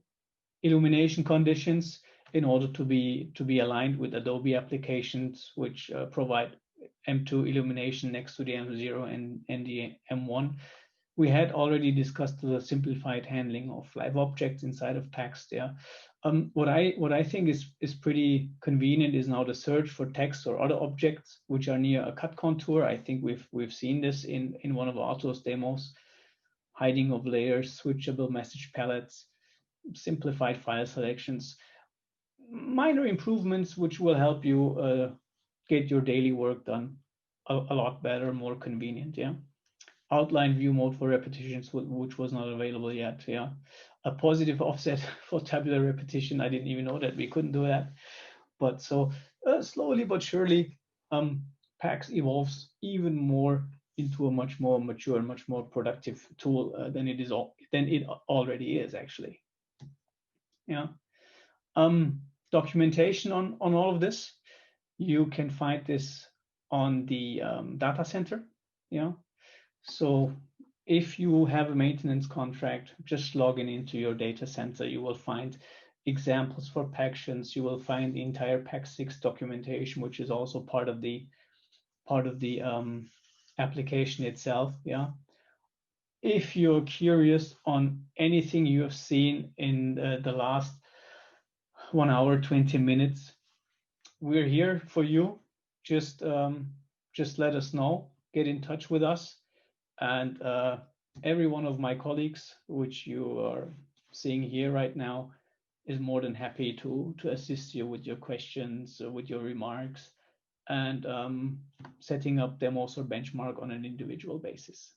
illumination conditions in order to be aligned with Adobe applications, which provide M2 illumination next to the M0 and the M1. We had already discussed the simplified handling of live objects inside of text. Yeah. What I think is pretty convenient is now the search for text or other objects which are near a cut contour. I think we've seen this in one of Arthur's demos. Hiding of layers, switchable message palettes, simplified file selections, minor improvements which will help you get your daily work done a lot better, more convenient. Yeah. Outline view mode for repetitions, which was not available yet. Yeah. A positive offset for tabular repetition. I didn't even know that we couldn't do that. But so slowly but surely, PACKZ evolves even more into a much more mature and much more productive tool than it already is, actually. Yeah. Documentation on all of this, you can find this on the data center. Yeah. So if you have a maintenance contract, just logging into your data center, you will find examples for Pactions. You will find the entire PACKZ 6 documentation, which is also part of the application itself. Yeah. If you're curious on anything you have seen in the last 1 hour, 20 minutes, we're here for you. Just let us know. Get in touch with us. And every one of my colleagues, which you are seeing here right now, is more than happy to assist you with your questions, with your remarks, and setting up demos or benchmark on an individual basis.